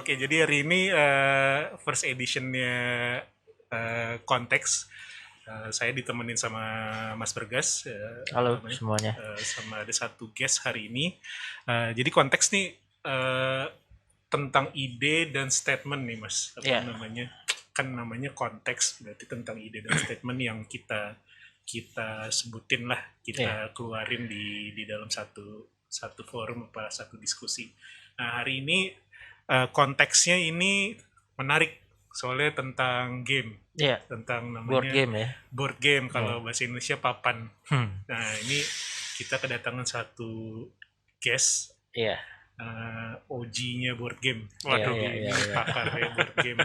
Oke, jadi hari ini first editionnya Konteks. Saya ditemenin sama Mas Bergas. Halo semuanya. Sama ada satu guest hari ini. Jadi Konteks nih tentang ide dan statement nih, Mas. Apa Iya. namanya? Kan namanya konteks, berarti tentang ide dan statement yang kita sebutin lah, kita keluarin di dalam satu forum apa satu diskusi. Nah, hari ini konteksnya ini menarik soalnya tentang game, Iya. tentang Board namanya game ya. board game, kalau bahasa Indonesia papan. Hmm. Nah, ini kita kedatangan satu guest, Iya. OG-nya board game. Iya, Waduh, iya, ini iya, iya. pakarnya board game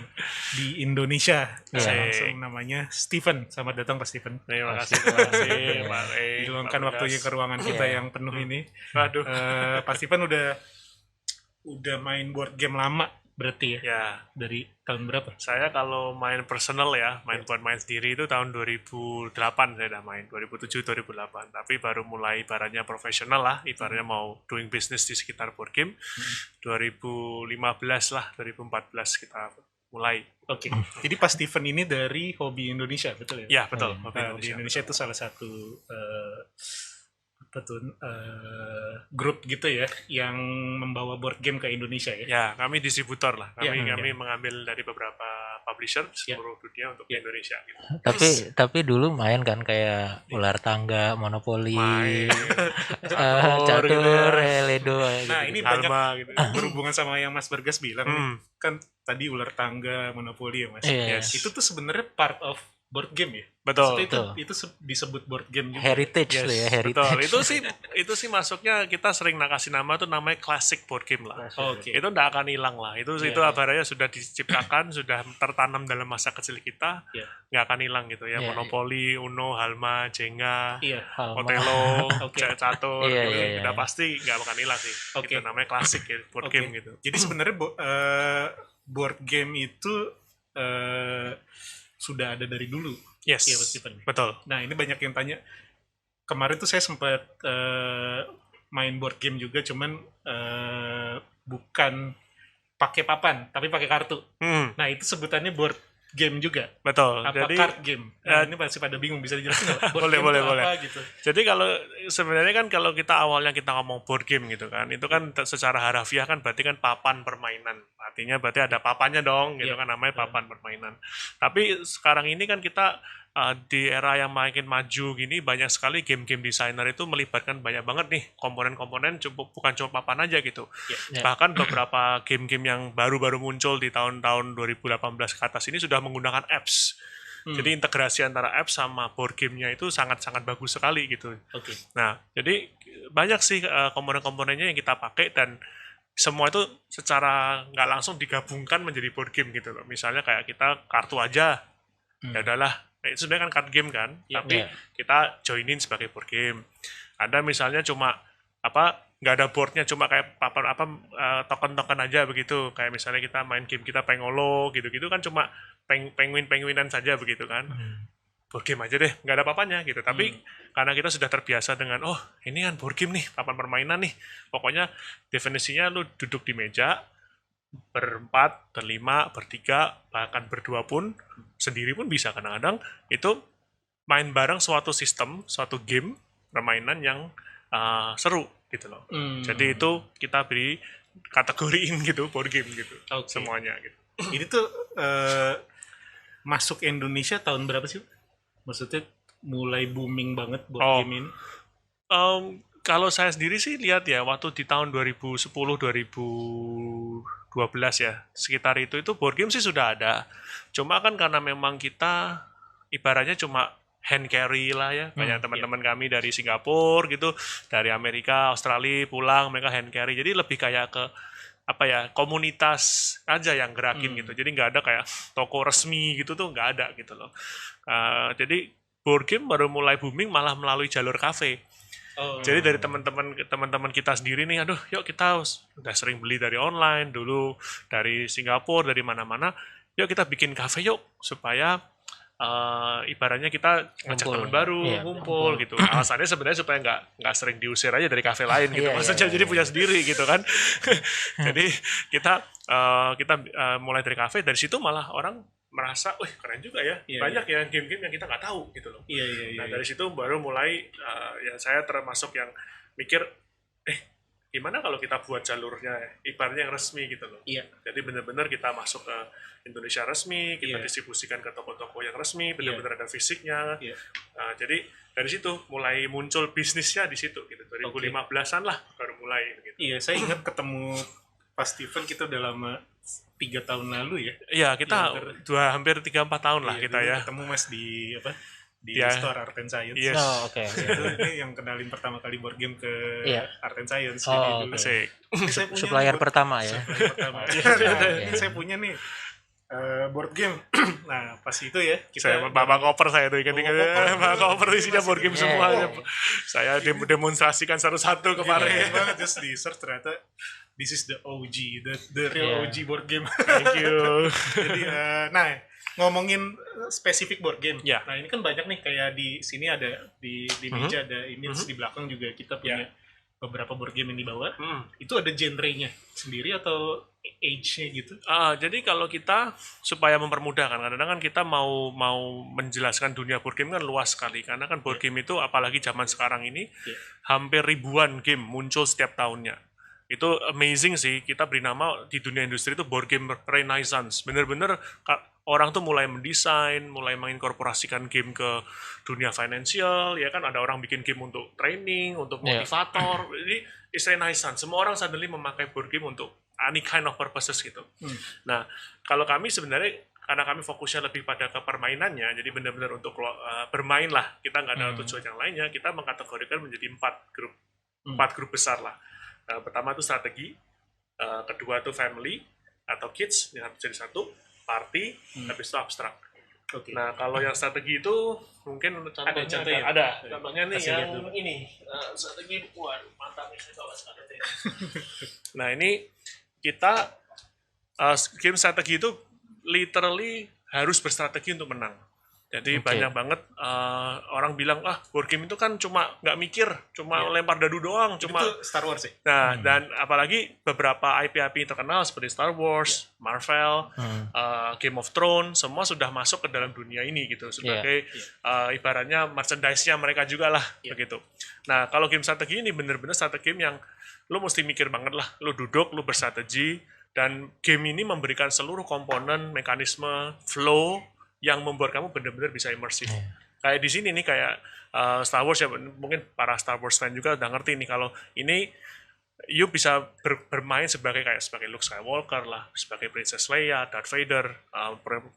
di Indonesia. Iya. Langsung namanya Steven. Selamat datang Pak Steven. Terima Asik. kasih, Pak Diluangkan waktunya ke ruangan kita Iya. yang penuh ini. Waduh. Pak Steven udah main board game lama berarti ya? Ya, Dari tahun berapa? saya kalau main personal ya, buat main sendiri itu tahun 2008 saya udah main, 2007 2008. Tapi baru mulai ibaratnya profesional lah, ibaratnya mau doing business di sekitar board game. 2015 lah, 2014 kita mulai. Oke. Jadi Pak Steven ini dari Hobi Indonesia, betul ya? Ya, betul. Hobi Indonesia itu salah satu grup gitu ya yang membawa board game ke Indonesia ya. Ya, kami distributor lah. Ya, Kami mengambil dari beberapa publisher seluruh dunia untuk Indonesia. Gitu. Tapi dulu main kan kayak ular tangga, monopoli, Main, catur, gitu ya. ledo. Nah, ini banyak Halma gitu. berhubungan sama yang Mas Bergas bilang nih. Kan tadi ular tangga, monopoli ya Mas. Yes. Itu tuh sebenarnya part of board game ya. Betul. Maksudnya itu disebut board game juga. Heritage tuh ya, heritage. Betul. Itu sih masuknya kita sering kasih nama tuh namanya classic board game lah. Oke. Itu nggak akan hilang lah. Itu abaranya sudah diciptakan, sudah tertanam dalam masa kecil kita, Iya. nggak akan hilang gitu ya. Iya, Monopoly, Uno, Halma, Jenga, Iya. Halma. Otelo, Oke. Catur, Iya, gitu. iya, Udah iya. pasti nggak akan hilang sih. Oke. Itu namanya classic ya, board Oke. game gitu. Jadi sebenarnya board game itu sudah ada dari dulu. Yes, Iya, Mas Steven. betul. Nah, ini banyak yang tanya. Kemarin tuh saya sempat main board game juga, cuman bukan pakai papan, tapi pakai kartu. Nah, itu sebutannya board game juga. Betul. Apa Jadi card game? Nah, ini masih pada bingung, bisa dijelasin nggak? Board game Boleh, itu boleh. apa gitu? Jadi kalau sebenarnya kan kalau kita awalnya kita ngomong board game gitu kan, itu kan secara harafiah kan berarti kan papan permainan. Artinya berarti ada papannya dong, gitu Iya. kan namanya papan permainan. Tapi sekarang ini kan kita di era yang makin maju gini banyak sekali game-game designer itu melibatkan banyak banget nih komponen-komponen bukan cuma papan aja gitu. Iya. Bahkan beberapa game-game yang baru-baru muncul di tahun-tahun 2018 ke atas ini sudah menggunakan apps. Jadi integrasi antara apps sama board gamenya itu sangat-sangat bagus sekali gitu. Oke. Nah, jadi banyak sih komponen-komponennya yang kita pakai dan semua itu secara nggak langsung digabungkan menjadi board game gitu loh. Misalnya kayak kita kartu aja, ya udahlah. Nah, itu sebenarnya kan card game kan, Iya. tapi Iya. kita joinin sebagai board game. Ada misalnya cuma nggak ada boardnya, cuma kayak papan token-token aja begitu. Kayak misalnya kita main game kita Pengolo gitu-gitu kan cuma penguin-penguinan saja begitu kan. Board game aja deh, nggak ada papannya gitu. Tapi karena kita sudah terbiasa dengan, oh ini kan board game nih, papan permainan nih. Pokoknya definisinya lu duduk di meja, berempat, berlima, bertiga, bahkan berdua pun, sendiri pun bisa kadang-kadang, itu main bareng suatu sistem, suatu game, permainan yang seru gitu loh. Jadi itu kita beri kategoriin gitu, board game gitu, Oke. semuanya gitu. Ini tuh masuk Indonesia tahun berapa sih? Maksudnya mulai booming banget board game ini. Kalau saya sendiri sih lihat ya, waktu di tahun 2010-2012 ya, sekitar itu board game sih sudah ada. Cuma kan karena memang kita ibaratnya cuma hand carry lah ya, banyak teman-teman kami dari Singapura gitu, dari Amerika, Australia pulang mereka hand carry. Jadi lebih kayak ke komunitas aja yang gerakin gitu. Jadi nggak ada kayak toko resmi gitu tuh nggak ada gitu loh. Jadi board game baru mulai booming malah melalui jalur kafe. Jadi dari teman-teman kita sendiri nih, aduh, yuk kita udah sering beli dari online dulu, dari Singapura, dari mana-mana, yuk kita bikin kafe yuk supaya ibaratnya kita ngajak teman baru, Iya, ngumpul gitu. Alasannya sebenarnya supaya nggak sering diusir aja dari kafe lain gitu. Iya, Maksudnya iya, jadi punya sendiri gitu kan. Jadi kita kita mulai dari kafe, dari situ malah orang merasa, wih keren juga ya, Iya, banyak ya game-game yang kita nggak tahu gitu loh. Iya, iya, iya. Nah dari situ baru mulai ya saya termasuk yang mikir, gimana kalau kita buat jalurnya ibaratnya yang resmi gitu loh. Iya. Jadi benar-benar kita masuk ke Indonesia resmi, kita Iya. distribusikan ke toko-toko yang resmi, benar-benar ada fisiknya. Iya. Jadi dari situ mulai muncul bisnisnya di situ gitu. 2015-an lah baru mulai gitu. Iya, saya ingat ketemu pas Steven kita udah lama 3 tahun lalu ya. Iya, kita Ya, hampir 3-4 tahun lah Iya, kita dulu ya. ketemu Mas di di Iya. store Art and Science. Yes. Oh, oke. Itu ini yang kenalin pertama kali board game ke Iya. Art and Science. Oh, Jadi oke. dulu Asik. ini saya punya Supplier nih, pertama ya. supplier pertama. Iya. Ini saya punya nih board game. Nah, pas itu ya Saya bawa koper saya tuh ingat-ingat bawa koper isinya board game Iya, semuanya. iya. Saya demonstrasikan satu-satu kemarin. keren banget, just di search ternyata this is the OG, the real Iya. OG board game. Thank you. Jadi nah, ngomongin spesifik board game. Ya. Nah, ini kan banyak nih kayak di sini ada di meja ada ini di belakang juga kita punya beberapa board game yang dibawa. Itu ada genre-nya sendiri atau age-nya gitu? Jadi kalau kita supaya mempermudah kan, kadang-kadang kan kita mau menjelaskan dunia board game kan luas sekali, karena kan board game itu apalagi zaman sekarang ini hampir ribuan game muncul setiap tahunnya. Itu amazing sih, kita beri nama di dunia industri itu board game renaissance. Bener-bener orang tuh mulai mendesain, mulai menginkorporasikan game ke dunia financial, ya kan ada orang bikin game untuk training, untuk motivator. Jadi it's renaissance. Semua orang suddenly memakai board game untuk any kind of purposes gitu. Nah, kalau kami sebenarnya karena kami fokusnya lebih pada ke permainannya, jadi benar-benar untuk bermain lah. Kita nggak ada tujuan yang lainnya. Kita mengkategorikan menjadi 4 grup besar lah. Pertama itu strategi, kedua itu family atau kids yang harus jadi satu, party, habis itu abstrak. Oke. Nah kalau yang strategi itu mungkin contohnya contohnya? ada. Contohnya nih Kasih lihat yang dulu. ini strategi, waduh mantap nih saya bawa strategi. Nah ini kita game strategi itu literally harus berstrategi untuk menang. Jadi banyak banget orang bilang, board game itu kan cuma nggak mikir, cuma lempar dadu doang, cuma Itu Star Wars ya? Nah, dan apalagi beberapa IP-IP terkenal seperti Star Wars, Marvel, Game of Thrones, semua sudah masuk ke dalam dunia ini gitu sebagai ibaratnya merchandise-nya mereka juga lah begitu. Nah, kalau game strategi ini bener-bener strategi game yang lu mesti mikir banget lah, lu duduk, lu berstrategi, dan game ini memberikan seluruh komponen, mekanisme, flow yang membuat kamu benar-benar bisa imersif. Kayak di sini nih kayak Star Wars ya, mungkin para Star Wars fan juga udah ngerti nih kalau ini you bisa bermain sebagai Luke Skywalker lah, sebagai Princess Leia, Darth Vader,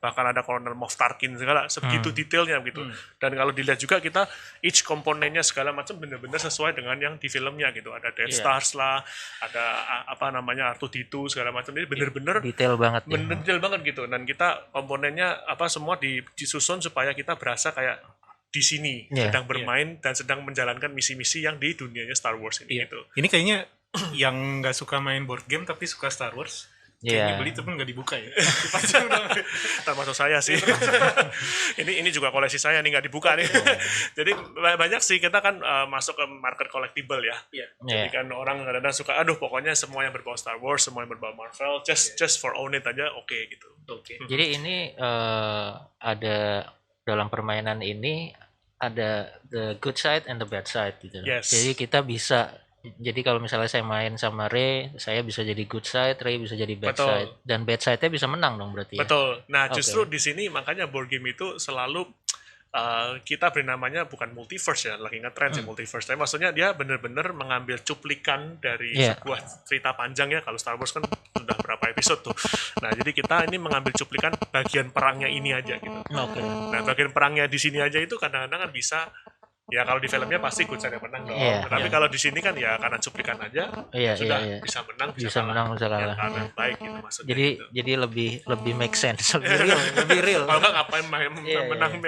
bahkan ada Colonel Moff Tarkin segala, sebegitu detailnya gitu. Dan kalau dilihat juga kita each komponennya segala macam benar-benar sesuai dengan yang di filmnya gitu. Ada Death Stars lah, ada apa namanya R2-D2 segala macam. Jadi benar-benar Detail banget ya. detail banget gitu. Dan kita komponennya semua disusun supaya kita berasa kayak di sini sedang bermain dan sedang menjalankan misi-misi yang di dunianya Star Wars ini gitu. Ini kayaknya yang nggak suka main board game tapi suka Star Wars, kayaknya beli tapi nggak dibuka ya. Dipajang dong. Termasuk saya sih. ini juga koleksi saya nih nggak dibuka nih. Jadi banyak sih kita kan masuk ke market collectible ya. Jadi kan orang kadang-kadang suka, aduh pokoknya semua yang berbau Star Wars, semua yang berbau Marvel, just for own it aja oke gitu. Jadi ini ada dalam permainan ini ada the good side and the bad side gitu. Yes. Jadi kita bisa, jadi kalau misalnya saya main sama Ray, saya bisa jadi good side, Ray bisa jadi bad side, dan bad side-nya bisa menang dong berarti ya. Betul. Nah justru di sini makanya board game itu selalu kita beri namanya bukan multiverse ya, lagi nge-trend sih multiverse. Tapi maksudnya dia benar-benar mengambil cuplikan dari sebuah cerita panjang ya. Kalau Star Wars kan sudah berapa episode tuh. Nah jadi kita ini mengambil cuplikan bagian perangnya ini aja gitu. Nah bagian perangnya di sini aja itu kadang-kadang kan bisa, ya kalau di filmnya pasti good side yang menang dong. Tapi kalau di sini kan ya karena cuplikan aja sudah bisa menang, bisa menang, bisa kalah. Yang baik gitu maksudnya. Jadi lebih make sense, lebih real. Kalau nggak ngapain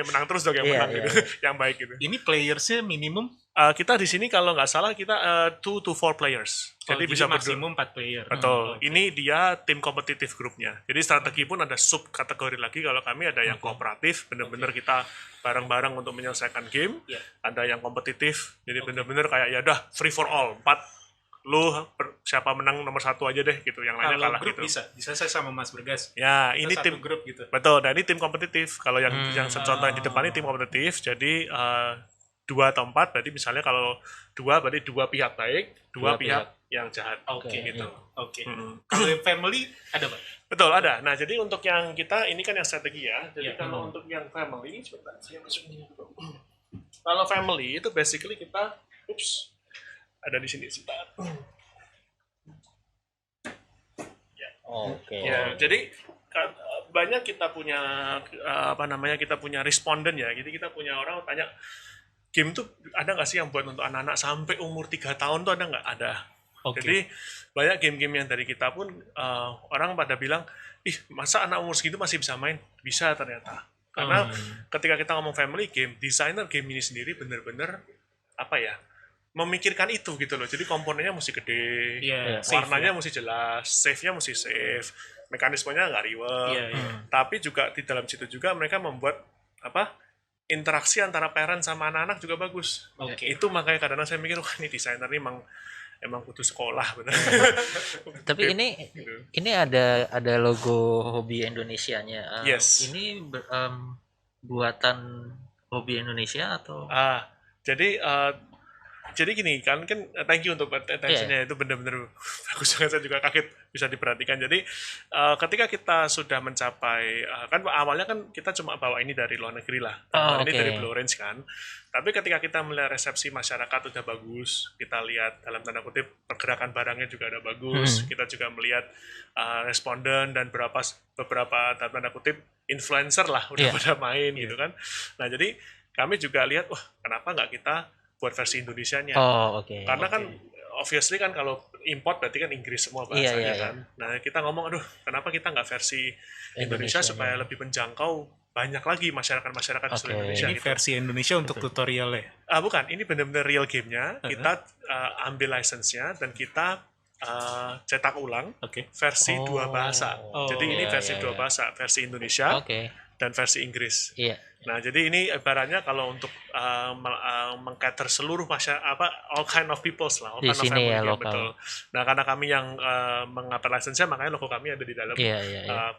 menang terus dong yang menang gitu, yang baik gitu. Ini playersnya minimum? Kita di sini kalau nggak salah kita 2 to 4 players. Jadi bisa maksimum 4 player. Betul. Ini dia tim kompetitif grupnya. Jadi strategi pun ada sub kategori lagi. Kalau kami ada yang kooperatif, bener-bener kita bareng-bareng untuk menyelesaikan game. Ada yang kompetitif. Jadi bener-bener kayak ya udah free for all, 4 siapa menang nomor 1 aja deh gitu, yang lainnya Kalau kalah grup gitu. bisa saya sama Mas Bergas. Ya, Kita ini satu tim grup gitu. betul, dan ini tim kompetitif. Kalau yang contoh yang di depan ini tim kompetitif, jadi 2 atau 4, berarti misalnya kalau 2 berarti 2 pihak baik, 2 Dua pihak yang jahat. Oke, Gitu. Oke. Kalau yang family ada Pak? Betul, ada. Nah, jadi untuk yang kita ini kan yang strategi ya. Jadi Iya. kalau untuk yang family, sebentar saya masukin dulu. Kalau family itu basically kita, ada di sini sebentar. Oke. Ya, jadi banyak kita punya kita punya responden ya. Jadi kita punya orang tanya, game tuh ada nggak sih yang buat untuk anak-anak sampai umur 3 tahun tuh ada nggak? Ada. Oke. Jadi banyak game-game yang dari kita pun orang pada bilang, ih masa anak umur segitu masih bisa main? Bisa ternyata. Karena ketika kita ngomong family game, desainer game ini sendiri bener-bener memikirkan itu gitu loh. Jadi komponennya mesti gede, Iya, warnanya mesti jelas, save-nya mesti save, mekanismenya nggak riweh. Iya. Tapi juga di dalam situ juga mereka membuat interaksi antara parent sama anak-anak juga bagus. Oke. Itu makanya kadang-kadang saya mikir, wah ini desainer ini emang kudu sekolah bener. Tapi ini ada logo hobi Indonesianya. Yes. Ini buatan hobi Indonesia atau? Jadi gini kan thank you untuk attention-nya, itu benar-benar bagus banget, saya juga kaget bisa diperhatikan. Jadi ketika kita sudah mencapai kan awalnya kan kita cuma bawa ini dari luar negeri lah, ini dari Blue Orange kan. Tapi ketika kita melihat resepsi masyarakat udah bagus, kita lihat dalam tanda kutip pergerakan barangnya juga udah bagus, kita juga melihat responden dan beberapa dalam tanda kutip influencer lah udah pada main gitu kan. Nah jadi kami juga lihat, wah kenapa nggak kita buat versi Indonesianya. Karena kan obviously kan kalau import berarti kan Inggris semua bahasanya kan. Nah kita ngomong, aduh kenapa kita nggak versi Indonesia supaya lebih menjangkau banyak lagi masyarakat di seluruh Indonesia. Ini gitu. versi Indonesia untuk tutorial ya? Bukan, ini benar-benar real gamenya. Kita ambil license-nya dan kita cetak ulang versi 2 bahasa. Jadi ini versi 2 bahasa, versi Indonesia dan versi Inggris. Nah, jadi ini ibaratnya kalau untuk meng-cater seluruh all kind of peoples lah, all kind of family ya, betul. Nah, karena kami yang mengupload license-nya, makanya logo kami ada di dalam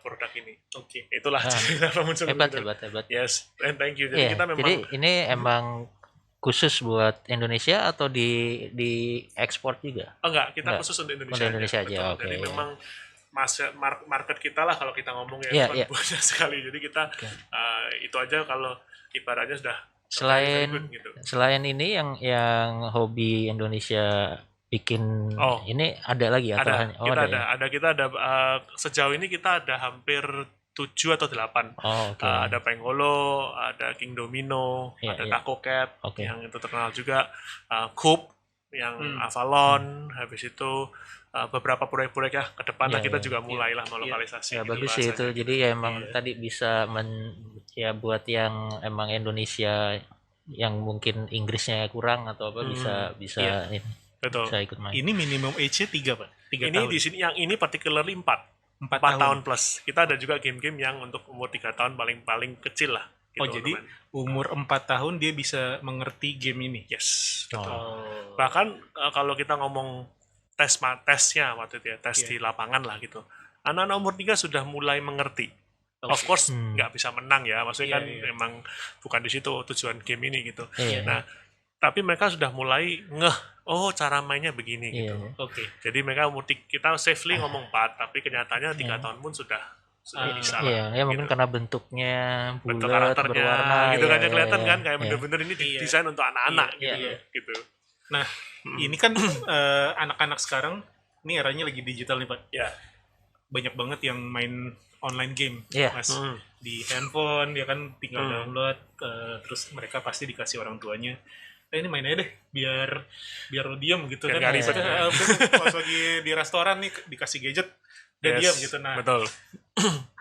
produk ini. Itulah cerita muncul. Hebat. Yes, and thank you. Jadi kita memang. Jadi ini emang khusus buat Indonesia atau di ekspor juga? Enggak, kita khusus untuk Indonesia. Untuk Indonesia aja. Jadi memang market kita lah kalau kita ngomong ya, banyak sekali. Jadi kita itu aja kalau ibaratnya sudah selain ini yang hobi Indonesia bikin ini ada lagi atau kita ada sejauh ini kita ada hampir 7 atau 8. Ada Pengolo, ada King Domino, ada Taco Cat yang itu terkenal juga, Coop yang Avalon, habis itu beberapa proyek-proyek ya ke depan kita juga mulailah melokalisasi. Bagus sih itu. Jadi ya emang tadi bisa buat yang emang Indonesia yang mungkin Inggrisnya kurang atau apa bisa ikut main. Ini minimum age-nya 3 Pak. 3 ini tahun. Di sini yang ini particularly 4 tahun plus. Kita ada juga game-game yang untuk umur 3 tahun paling kecil lah. Gitu, jadi umur 4 tahun dia bisa mengerti game ini. Yes, betul. Bahkan kalau kita ngomong tesnya waktu itu ya, tes di lapangan lah gitu. Anak-anak umur 3 sudah mulai mengerti. Of course nggak bisa menang ya, maksudnya kan memang bukan di situ tujuan game ini gitu. Nah, tapi mereka sudah mulai cara mainnya begini gitu. Jadi mereka kita safely ngomong 4, tapi kenyataannya 3 tahun pun sudah bisa lah. Mungkin karena bentuknya bentuk bulat, karakternya berwarna gitu kan kelihatan kan kayak bener-bener ini desain untuk anak-anak gitu. Nah, ini kan anak-anak sekarang ini eranya lagi digital nih Pak. Banyak banget yang main online game, Mas. Di handphone dia kan tinggal download, terus mereka pasti dikasih orang tuanya. Ini main aja deh, biar lo diam gitu kan. Pas lagi di restoran nih dikasih gadget, dia diam gitu. Nah, betul.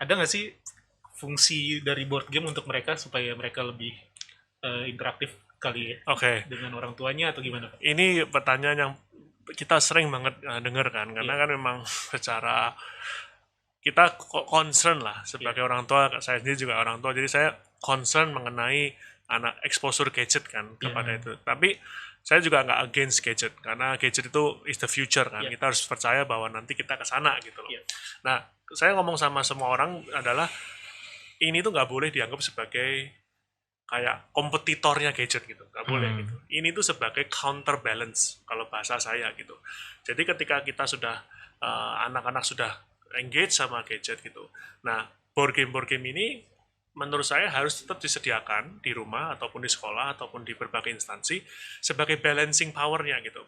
Ada nggak sih fungsi dari board game untuk mereka supaya mereka lebih interaktif kali ya dengan orang tuanya atau gimana Pak? Ini pertanyaan yang kita sering banget dengar kan, karena kan memang secara kita concern lah sebagai orang tua, saya sendiri juga orang tua, jadi saya concern mengenai anak exposure gadget kan kepada itu. Tapi saya juga nggak against gadget karena gadget itu is the future kan. Kita harus percaya bahwa nanti kita ke sana gitu loh. Nah, saya ngomong sama semua orang adalah ini tuh nggak boleh dianggap sebagai kayak kompetitornya gadget gitu, nggak boleh gitu. Ini tuh sebagai counterbalance kalau bahasa saya gitu. Jadi ketika kita sudah anak-anak sudah engage sama gadget gitu. Nah, board game ini menurut saya harus tetap disediakan di rumah ataupun di sekolah ataupun di berbagai instansi sebagai balancing power-nya gitu.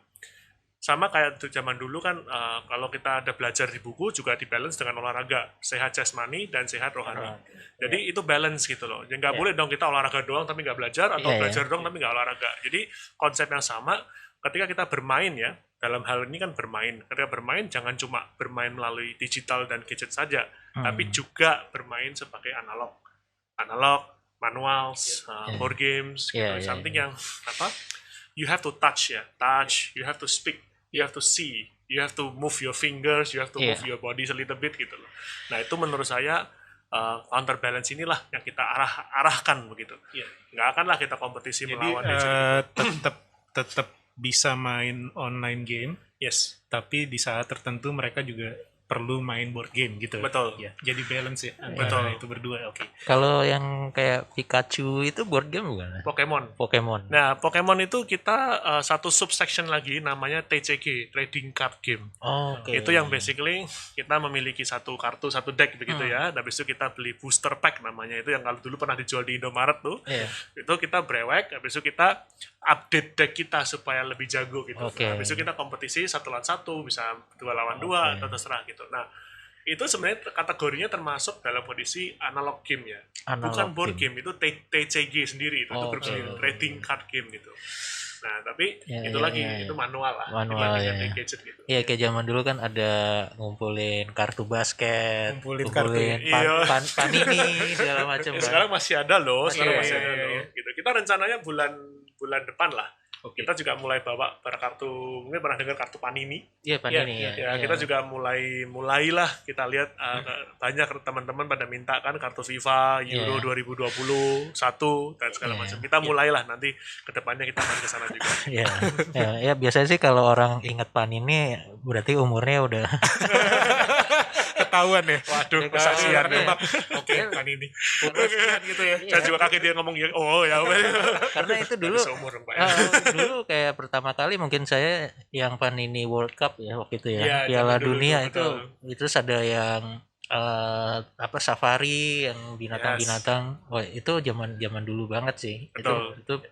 Sama kayak zaman dulu kan kalau kita ada belajar di buku juga dibalance dengan olahraga, sehat jasmani dan sehat rohani. Jadi itu balance gitu loh. Jadi nggak boleh dong kita olahraga doang tapi nggak belajar atau belajar doang tapi nggak olahraga. Jadi konsep yang sama ketika kita bermain ya, dalam hal ini kan bermain. Ketika bermain jangan cuma bermain melalui digital dan gadget saja, tapi juga bermain sebagai analog, manuals, board games, gitu. Something yang apa? You have to touch, you have to speak, you have to see, you have to move your fingers, you have to move your body a little bit gitu loh. Nah itu menurut saya counterbalance inilah yang kita arahkan begitu. Nggak akanlah kita kompetisi melawan. Jadi tetap bisa main online game, tapi di saat tertentu mereka juga perlu main board game gitu. Betul. Ya, jadi balance ya. Betul. Itu berdua, oke. Kalau yang kayak Pikachu itu board game bukan? Pokemon. Nah, Pokemon itu kita satu subsection lagi namanya TCG, Trading Card Game. Itu yang basically kita memiliki satu kartu, satu deck begitu ya. Dan habis itu kita beli booster pack namanya. Itu yang kalau dulu pernah dijual di Indomaret tuh. Itu kita brewek, habis itu kita update deck kita supaya lebih jago gitu. Habis itu kita kompetisi 1 lawan 1, bisa 2 lawan 2 atau terserah gitu. Nah, itu sebenarnya kategorinya termasuk dalam kondisi analog game ya. Bukan board game, itu TCG sendiri, itu grup sendiri, trading card game gitu. Nah, tapi itu manual lah. Manual ya. Gadget gitu. Iya, kayak zaman dulu kan ada ngumpulin kartu basket, ngumpulin panini segala macam. Sekarang masih ada loh, gitu. Kita rencananya bulan depan lah. Kita juga mulai bawa kartu, mungkin pernah dengar kartu Panini? Iya, Panini ya. Kita juga mulailah kita lihat banyak teman-teman pada minta kan kartu FIFA Euro 2021 dan segala macam. Kita mulailah nanti kedepannya kita akan ke sana juga. Ya, biasanya sih kalau orang ingat Panini berarti umurnya udah ketahuan ya. Waduh, kesaksian ya. Oke, Panini. Gitu ya. Saya juga kaget dia ngomong ya. Karena itu dulu dulu kayak pertama kali mungkin saya yang Panini World Cup ya waktu itu ya, Piala Dunia itu ada yang safari yang binatang-binatang. Wah, itu zaman dulu banget sih. Itu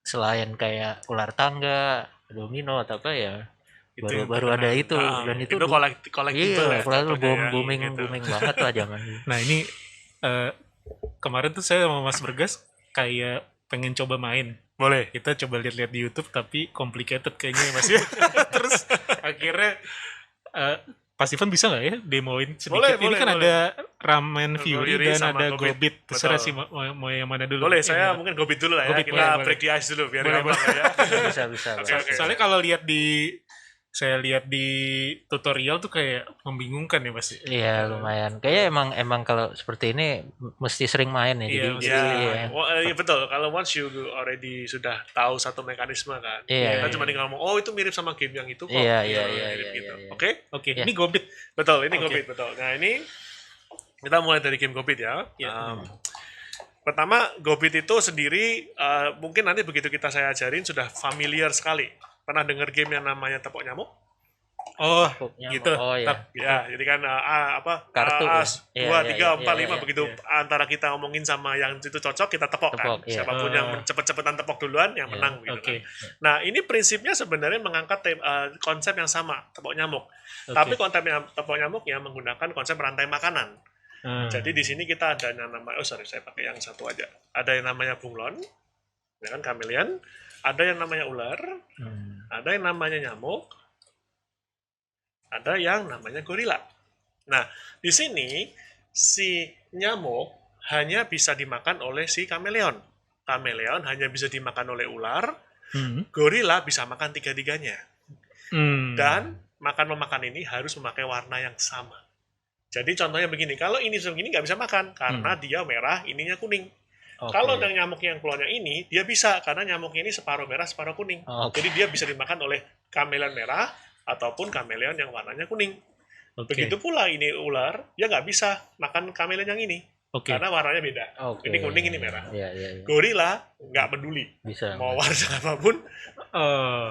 selain kayak ular tangga, domino atau apa ya, baru ada itu. Dan itu booming banget lah zaman itu. Nah, ini kemarin tuh saya sama Mas Bergas kayak pengen coba main. Boleh. Kita coba lihat-lihat di YouTube tapi complicated kayaknya Mas ya. Terus akhirnya Pas Ivan bisa nggak ya demoin sedikit? Ini kan ada Ramen Fury dan ada Gobit. Terserah sih mau yang mana dulu. Boleh, saya mungkin Gobit dulu lah ya. Kita break the ice dulu biar gampang ya. Bisa. Soalnya kalau saya lihat di tutorial tuh kayak membingungkan ya Mas. Iya, lumayan. Kayaknya emang kalau seperti ini mesti sering main ya. Iya, betul. Kalau once you already sudah tahu satu mekanisme kan, kita cuma tinggal ngomong, itu mirip sama game yang itu kok. Iya. Oke. Ini Gobit. Betul, ini Gobit, betul. Nah, ini kita mulai dari game Gobit ya. Pertama, Gobit itu sendiri mungkin nanti begitu saya ajarin sudah familiar sekali. Pernah dengar game yang namanya tepok nyamuk? Gitu. Ya, jadi kan kartu 2, 3, 4, 5 begitu antara kita ngomongin sama yang itu cocok kita tepok kan. Siapapun yang cepet-cepetan tepok duluan yang menang gitu kan. Nah, ini prinsipnya sebenarnya mengangkat konsep yang sama, tepok nyamuk. Tapi konsep tepok nyamuk ya menggunakan konsep rantai makanan. Jadi di sini kita ada yang namanya saya pakai yang satu aja. Ada yang namanya bunglon, ya kan, chameleon. Ada yang namanya ular, ada yang namanya nyamuk, ada yang namanya gorila. Nah, di sini si nyamuk hanya bisa dimakan oleh si kameleon. Kameleon hanya bisa dimakan oleh ular, gorila bisa makan tiga-tiganya. Dan makan-memakan ini harus memakai warna yang sama. Jadi contohnya begini, kalau ini segini nggak bisa makan, karena dia merah, ininya kuning. Kalau yang nyamuknya yang keluarnya ini, dia bisa karena nyamuknya ini separuh merah, separuh kuning. Jadi dia bisa dimakan oleh kameleon merah ataupun kameleon yang warnanya kuning. Begitu pula ini ular, dia nggak bisa makan kameleon yang ini. Karena warnanya beda. Ini kuning, ini merah. Gorila nggak peduli. Bisa. Mau warna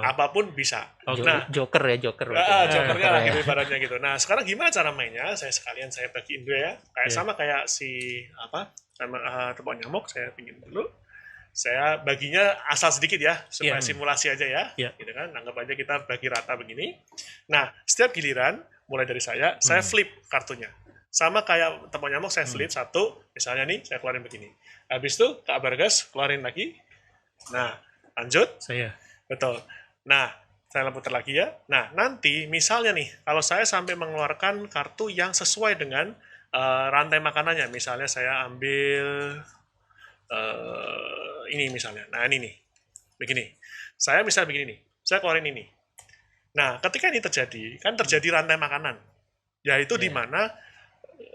apapun bisa. Nah, Joker ya, Joker. Jokernya lah gitu ibaratnya gitu. Nah, sekarang gimana cara mainnya? Saya bagiin dulu ya. Sama kayak si tepok nyamuk, saya pingin dulu. Saya baginya asal sedikit ya, supaya simulasi aja ya. Gitu kan, anggap aja kita bagi rata begini. Nah, setiap giliran, mulai dari saya flip kartunya. Sama kayak tepok nyamuk, saya flip satu, misalnya nih, saya keluarin begini. Habis itu, Kak Bargas keluarin lagi. Nah, lanjut. Saya. Betul. Nah, saya putar lagi ya. Nah, nanti misalnya nih, kalau saya sampai mengeluarkan kartu yang sesuai dengan rantai makanannya. Misalnya saya ambil ini misalnya. Nah, ini nih. Begini. Saya misalnya begini nih. Saya keluarin ini. Nah, ketika ini terjadi, kan terjadi rantai makanan. Yaitu di mana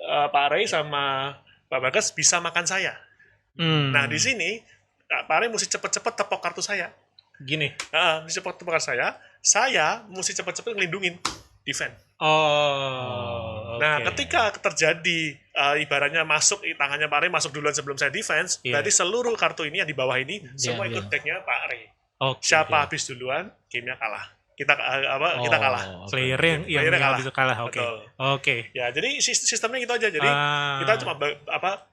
Pak Ray sama Pak Bagas bisa makan saya. Nah, di sini Pak Ray mesti cepet-cepet tepok kartu saya. Gini. Mesti cepet tepok kartu saya mesti cepet-cepet ngelindungin, defend. Nah, ketika terjadi ibaratnya masuk tangannya Pak Ray masuk duluan sebelum saya defense, berarti seluruh kartu ini yang di bawah ini semua ikut decknya Pak Ray. Siapa habis duluan, gamenya kalah. Kita kalah. Player yang bisa kalah. Oke. Ya, jadi sistemnya gitu aja. Jadi kita cuma buka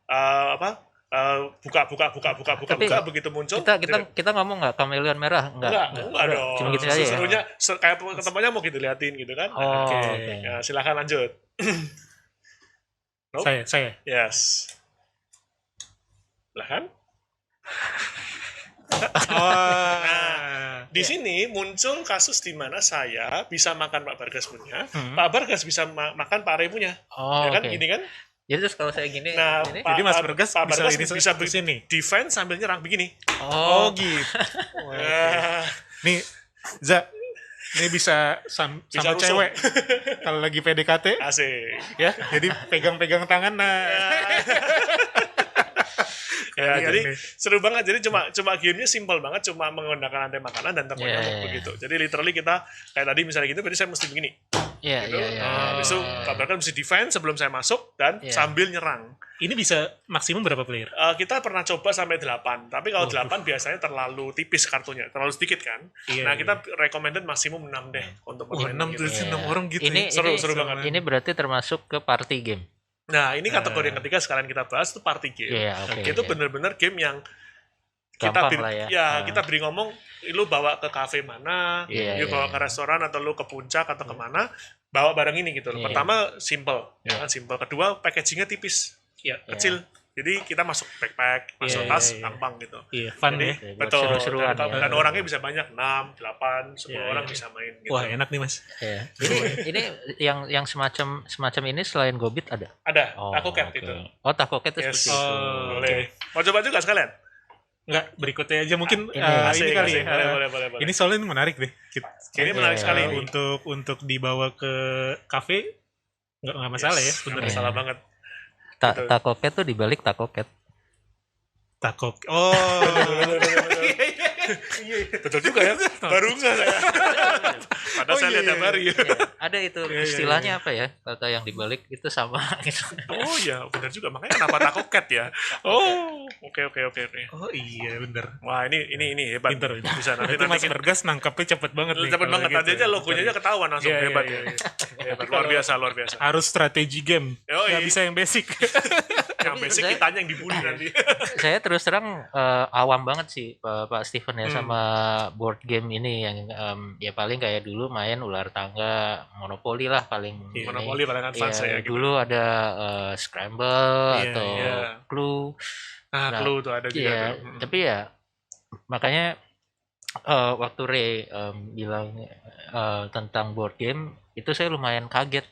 begitu muncul. Kita ngomong nggak kameleon merah enggak dong. Cuma gitu aja. Serunya kayak ketemunya mau gitu liatin gitu kan. Ya, silakan lanjut. Saya. Yes. Silakan. Di sini muncul kasus di mana saya bisa makan Pak Bargas punya, Pak Bargas bisa makan Pak Ray punya. Ya kan, gini kan? Jadi terus kalau saya gini, jadi Mas Bargas bisa begini, defense sambil nyerang begini. Gitu. Nih, ini bisa sama cewek kalau lagi PDKT. Asik. Ya, jadi pegang-pegang tangan. Jadi seru banget. Jadi cuma gamenya simple banget, cuma menggunakan rantai makanan dan tepok nyamuk begitu. Jadi literally kita kayak tadi misalnya gitu, berarti saya mesti begini. Habis itu kabarkan mesti defense sebelum saya masuk dan sambil nyerang. Ini bisa maksimum berapa player? Kita pernah coba sampai 8, tapi kalau 8 biasanya terlalu tipis kartunya, terlalu sedikit kan. Kita recommended maksimum 6 deh untuk bermain. 6 orang gitu. Ini seru banget. Ini berarti termasuk ke party game. Nah, ini kategori yang ketiga sekalian kita bahas itu party game. Itu benar-benar game yang kita beri ngomong, lu bawa ke kafe mana, lu bawa ke restoran atau lu ke puncak atau kemana, bawa barang ini gitu. Pertama simple, ya kan simple. Kedua packagingnya tipis, kecil. Jadi kita masuk backpack, masuk tas, gampang gitu. Fun. Jadi, betul. Dan orangnya bisa banyak, 6, 8, 10 orang bisa main. Gitu. Wah, enak nih Mas. Ini yang semacam ini selain Gobit ada? Ada, Takoket itu. Takoket itu seperti itu. Boleh. Mau coba juga sekalian? Enggak, berikutnya aja mungkin ini kali. Boleh. Ini soalnya menarik deh. Ini menarik sekali. Untuk dibawa ke kafe nggak masalah ya. Nggak masalah banget. Takoket tuh dibalik takoket. Betul juga ya. Baru nggak saya. Padahal saya lihat tiap hari. Ada itu istilahnya apa ya? Kata yang dibalik itu sama. Oh iya, benar juga. Makanya kenapa takoket ya? Oke. Oh iya, benar. Wah, ini hebat. Pinter. Bisa nanti Mas Bargas nangkapnya cepet banget. Cepet banget. Tadi aja logonya aja ketahuan langsung. Hebat. Luar biasa. Harus strategi game. Nggak bisa yang basic. Yang basic kitanya yang dibully nanti. Saya terus terang awam banget sih Pak Steven ya sama board game ini yang ya paling kayak dulu main ular tangga, Monopoly lah paling. Monopoly paling advance ya. Dulu ada Scramble atau Clue. Clue tuh ada juga. Tapi ya makanya waktu Ray bilang tentang board game itu saya lumayan kaget.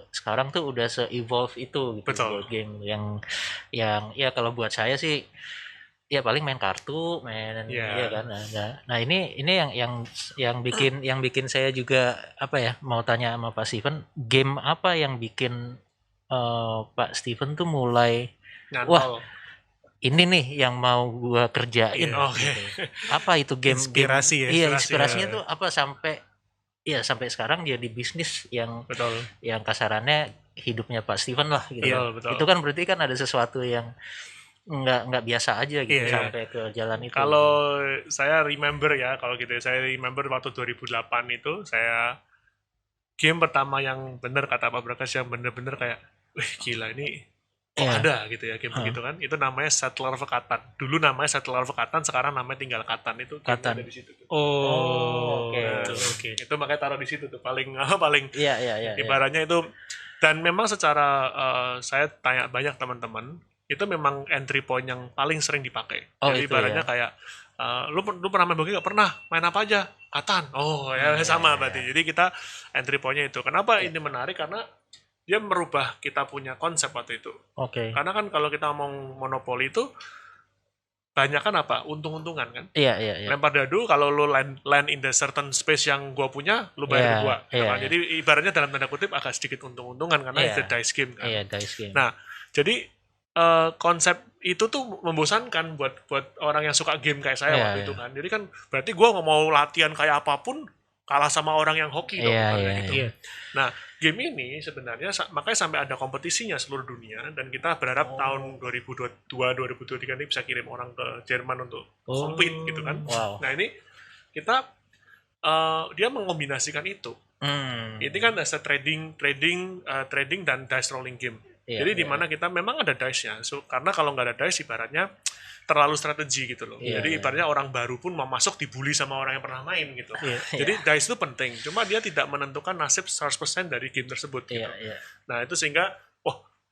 Sekarang tuh udah se-evolve itu gitu. Board game yang ya kalau buat saya sih ya paling main kartu, iya kan. Nah, ini yang bikin saya juga apa ya, mau tanya sama Pak Steven, game apa yang bikin Pak Steven tuh mulai nyantol. ini nih yang mau gua kerjain. Iya, Oke. Gitu. Apa itu game? Inspirasi ya, Iya, inspirasi, inspirasinya ya. tuh apa sampai sekarang jadi bisnis yang Betul. kasarannya hidupnya Pak Steven lah gitu. Betul, betul. Itu kan berarti kan ada sesuatu yang nggak biasa aja gitu Iya. sampai ke jalan itu. Kalau saya remember ya, kalau gitu ya, saya remember waktu 2008 itu saya game pertama yang bener kata Pak Brakas yang bener-bener kayak, wih gila ini kok Iya. ada gitu ya game begitu kan? Itu namanya Settler of Catan. Dulu namanya Settler of Catan, sekarang namanya tinggal Catan. Itu game Catan. ada di situ. Tuh. Oh, oke. gitu, oke. Itu makanya taruh di situ tuh paling paling Iya. ibaratnya itu. Dan memang secara saya tanya banyak teman-teman, itu memang entry point yang paling sering dipakai. Oh, Jadi itu ibaratnya ya. kayak lu pernah main Bogi nggak? Pernah. Main apa aja? Catan. Oh ya sama berarti. Jadi kita entry point-nya itu. Kenapa ini menarik? Karena dia merubah kita punya konsep waktu itu. Oke. Karena kan kalau kita ngomong monopoli itu banyak kan apa? Untung-untungan kan. Iya. Lempar dadu, kalau lu land in the certain space yang gua punya, lu bayar Iya, ke gua. gitu iya, kan. iya. Jadi ibaratnya dalam tanda kutip agak sedikit untung-untungan karena Iya. itu dice game kan. Iya, dice game. Nah, jadi konsep itu tuh membosankan buat orang yang suka game kayak saya Iya, waktu iya. itu kan. Jadi kan berarti gua nggak mau latihan kayak apapun kalah sama orang yang hoki dong. Iya, ibaratnya iya, gitu. Iya. Nah, game ini sebenarnya makanya sampai ada kompetisinya seluruh dunia dan kita berharap tahun 2022 2023 ini bisa kirim orang ke Jerman untuk compete gitu kan. Wow. Nah, ini kita dia mengombinasikan itu. Ini kan ada trading dan dice rolling game. Iya, Jadi iya, di mana kita memang ada dice-nya. So, karena kalau nggak ada dice ibaratnya terlalu strategi gitu loh. Iya, Jadi iya. ibaratnya orang baru pun mau masuk dibully sama orang yang pernah main gitu. Iya. Jadi dice itu penting. Cuma dia tidak menentukan nasib 100% dari game tersebut gitu. Iya. Nah, itu sehingga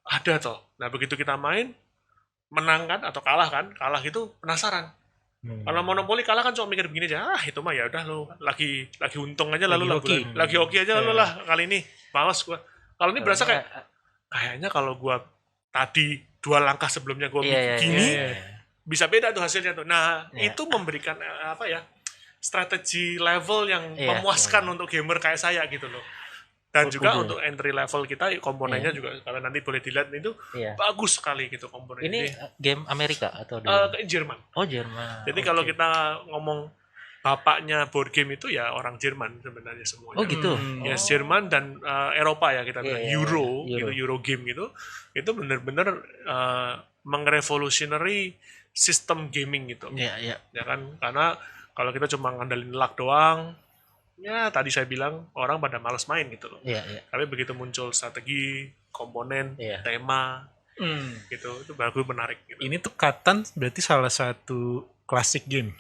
ada toh. Nah, begitu kita main menang kan atau kalah kan? Kalah gitu penasaran. Kalau monopoli kalah kan cuma mikir begini aja, itu mah ya udah lo lagi untung aja lalu Lagi hoki. aja lalu lah kali ini males gua. Kalau ini berasa kayak kayaknya kalau gua tadi 2 langkah sebelumnya gua gini bisa beda tuh hasilnya tuh. Nah, itu memberikan strategi level yang memuaskan untuk gamer kayak saya gitu loh. Dan juga untuk entry level kita komponennya juga kalau nanti boleh dilihat itu bagus sekali gitu komponen ini game Amerika atau Jerman. Oh, Jerman. Jadi kalau kita ngomong bapaknya board game itu ya orang Jerman sebenarnya semuanya. Oh gitu. Yes, Jerman dan Eropa ya kita bilang Euro. Euro. Gitu Euro game gitu. Itu benar-benar mengrevolutionary sistem gaming gitu. Iya. Ya kan karena kalau kita cuma ngandelin luck doang, ya tadi saya bilang orang pada malas main gitu loh. Iya. Tapi begitu muncul strategi, komponen, tema, gitu itu bagus menarik. Gitu. Ini tuh Catan berarti salah satu classic game.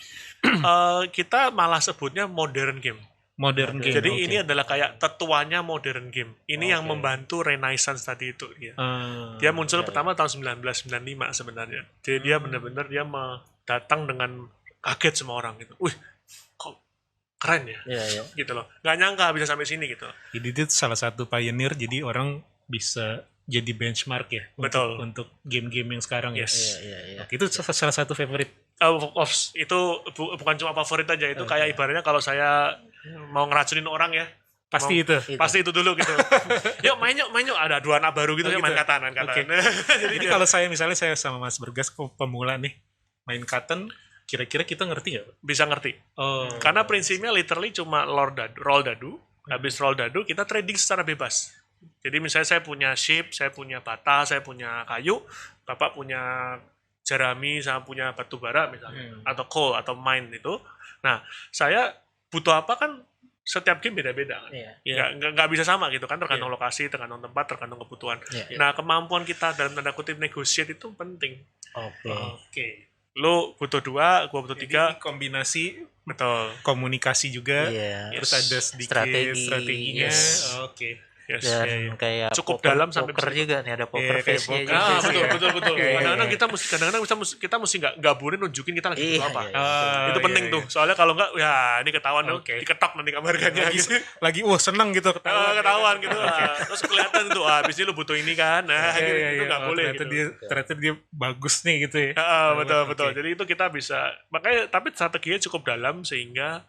Kita malah sebutnya modern game. Modern game. Jadi ini adalah kayak tetuanya modern game. Ini yang membantu Renaissance tadi itu. Dia muncul pertama tahun 1995 sebenarnya. Jadi dia benar-benar dia datang dengan kaget semua orang gitu. Wih, kok keren ya? Iya. Gitu loh. Nggak nyangka bisa sampai sini gitu. Jadi itu salah satu pioneer, jadi orang bisa jadi benchmark ya. Betul. Untuk game-game yang sekarang Yes. Iya. Itu salah satu favorite. Itu bukan cuma favorit aja. Itu kayak ibaratnya kalau saya mau ngeracunin orang ya. Pasti itu. Pasti itu dulu gitu. Yuk main yuk. Ada 2 anak baru gitu ya main Catan. Okay. Jadi kalau misalnya saya sama Mas Bergas pemula nih main Catan, kira-kira kita ngerti nggak? Bisa ngerti. Karena prinsipnya literally cuma roll dadu. Habis roll dadu kita trading secara bebas. Jadi misalnya saya punya ship, saya punya bata, saya punya kayu, Bapak punya jerami, sama punya batu bara misalnya, atau coal atau mine itu. Nah, saya butuh apa kan setiap game beda-beda kan. Nggak bisa sama gitu kan, tergantung lokasi, tergantung tempat, tergantung kebutuhan. Nah, kemampuan kita dalam tanda kutip negotiate itu penting. Oke. Lo butuh 2, gua butuh 3. Kombinasi, betul. Komunikasi juga, terus ada sedikit strateginya. Oke. Yes. Dan kayak cukup dalam sampai poker juga nih, ada poker face-nya betul. Kadang-kadang kita mesti nggak gaburin nunjukin kita lagi butuh apa. Itu penting tuh. Soalnya kalau nggak, ya ini ketahuan dong, diketok nanti kamarnya gitu. Lagi seneng gitu ketahuan gitu. Terus kelihatan tuh, habis ini lu butuh ini kan. Nah, itu nggak boleh. Ternyata dia bagus nih gitu ya. Betul. Jadi itu kita bisa, makanya tapi strateginya cukup dalam sehingga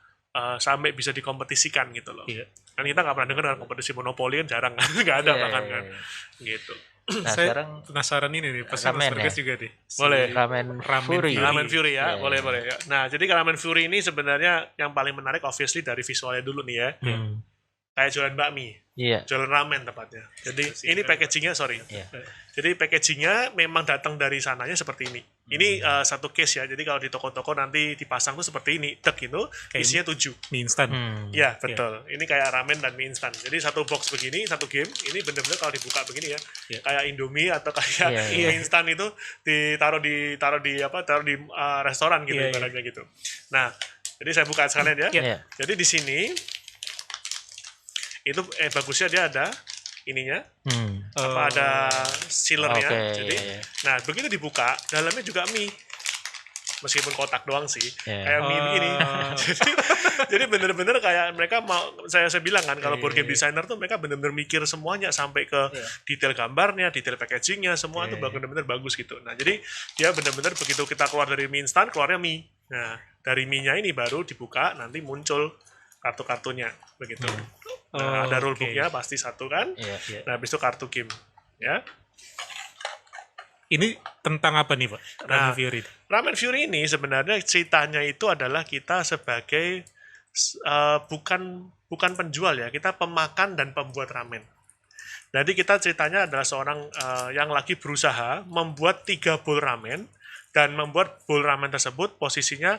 sampai bisa dikompetisikan gitu loh. Kan kita nggak pernah dengar kompetisi monopoli kan jarang kan, nggak ada bahkan kan, gitu. Nah, Saya sekarang penasaran ini nih, pasti Mas ramen Bergas ya? juga deh. Boleh. Ramen Fury. Ramen Fury ya, Iya, boleh iya. boleh ya. Nah, jadi Ramen Fury ini sebenarnya yang paling menarik obviously dari visualnya dulu nih ya. Hmm. Kayak jualan bakmi, Iya. jualan ramen tepatnya. Jadi ini packagingnya sorry. Iya. Jadi packagingnya memang datang dari sananya seperti ini. Ini satu case ya. Jadi kalau di toko-toko nanti dipasang tuh seperti ini, tek itu Kayak isinya 7. Mie instan. Ya betul. Ini kayak ramen dan mie instan. Jadi satu box begini, satu game. Ini bener-bener kalau dibuka begini ya, Iya. kayak Indomie atau kayak Iya, mie instan itu taruh di restoran gitu Iya, iya. ibaratnya gitu. Nah, jadi saya buka sekalian ya. Iya. Jadi di sini itu bagusnya dia ada ininya ada sealernya. Oke, Jadi iya, iya. nah begitu dibuka dalamnya juga mie. Meskipun kotak doang sih, Iya. kayak mie begini. jadi bener-bener kayak mereka mau saya bilang kan kalau Iya, board game iya. designer tuh mereka bener-bener mikir semuanya sampai ke detail gambarnya, detail packagingnya, semua Iya, tuh bener-bener bagus gitu. Nah jadi dia bener-bener begitu kita keluar dari mie instan keluarnya mie. Nah dari mie-nya ini baru dibuka nanti muncul kartu-kartunya begitu. Nah, ada Oh, rulebooknya pasti satu kan. Iya, iya. Nah habis itu kartu game ya. Ini tentang apa nih, Pak? Ramen Fury. Ramen Fury ini sebenarnya ceritanya itu adalah kita sebagai bukan penjual ya, kita pemakan dan pembuat ramen. Jadi kita ceritanya adalah seorang yang lagi berusaha membuat 3 bowl ramen dan membuat bowl ramen tersebut posisinya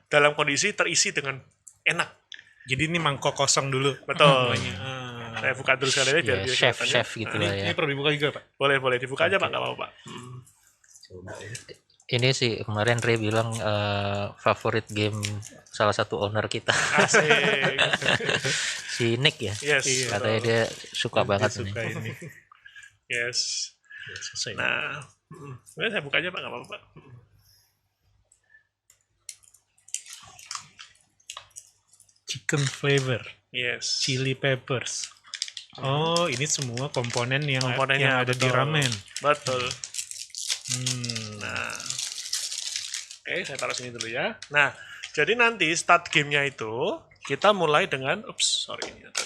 dalam kondisi terisi dengan enak. Jadi ini mangkok kosong dulu. Betul. Namanya. Saya buka dulu sekali biar Iya, dia chef kelihatannya. gitu Nah, lah ya. Ini perlu dibuka juga, Pak. boleh dibuka aja Pak, nggak apa-apa Pak. Ini sih kemarin Ray bilang favorit game salah satu owner kita. Asik. Si Nick ya. Yes. Iya. Katanya betul. dia suka banget Dia suka nih. ini. Yes. Selesai. Nah, saya buka aja Pak, nggak apa-apa Pak. Chicken flavor, Yes. chili peppers. Oh, ini semua komponen yang Komponennya ada di betul. ramen. Betul. Nah, Oke, saya taruh sini dulu ya. Nah, jadi nanti start gamenya itu kita mulai dengan, sorry ini ada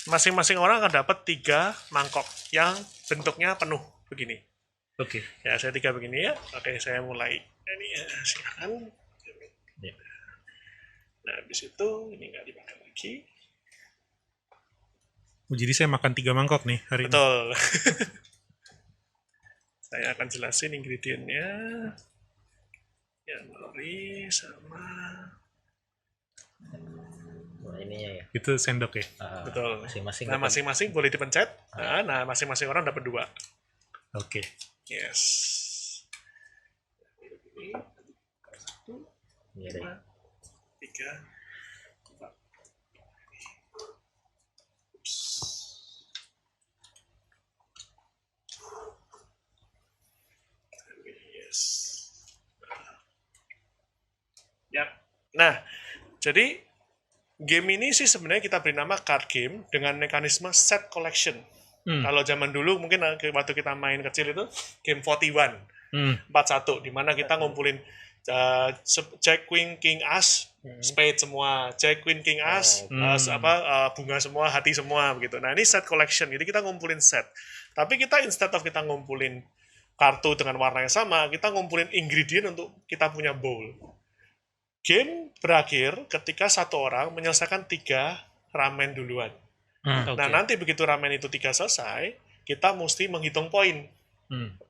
masing-masing orang akan dapat 3 mangkok yang bentuknya penuh begini. oke. Ya, saya 3 begini ya. Oke, saya mulai. Ini ya, silakan. Ya. Nah, habis itu ini nggak dipakai lagi. Oh, jadi saya makan 3 mangkok nih hari ini. Betul. Saya akan jelasin ingredientnya. Ya, nori sama Wah, ininya ya. Itu sendok ya. betul. Masing-masing. Nah, dapat. masing-masing boleh dipencet. Nah, masing-masing orang dapat 2. Oke. Yes. Ini Iya deh. 3, 4. Yes. Yap. Nah, jadi game ini sih sebenarnya kita beri nama card game dengan mekanisme set collection. Kalau zaman dulu mungkin waktu kita main kecil itu game 41, 41 di mana kita ngumpulin Jack Queen King As, spade semua, Jack Queen King As, bunga semua, hati semua begitu. Nah, ini set collection. Jadi kita ngumpulin set. Tapi kita instead of kita ngumpulin kartu dengan warna yang sama, kita ngumpulin ingredient untuk kita punya bowl. Game berakhir ketika satu orang menyelesaikan 3 ramen duluan. Nah, nanti begitu ramen itu 3 selesai, kita mesti menghitung poin.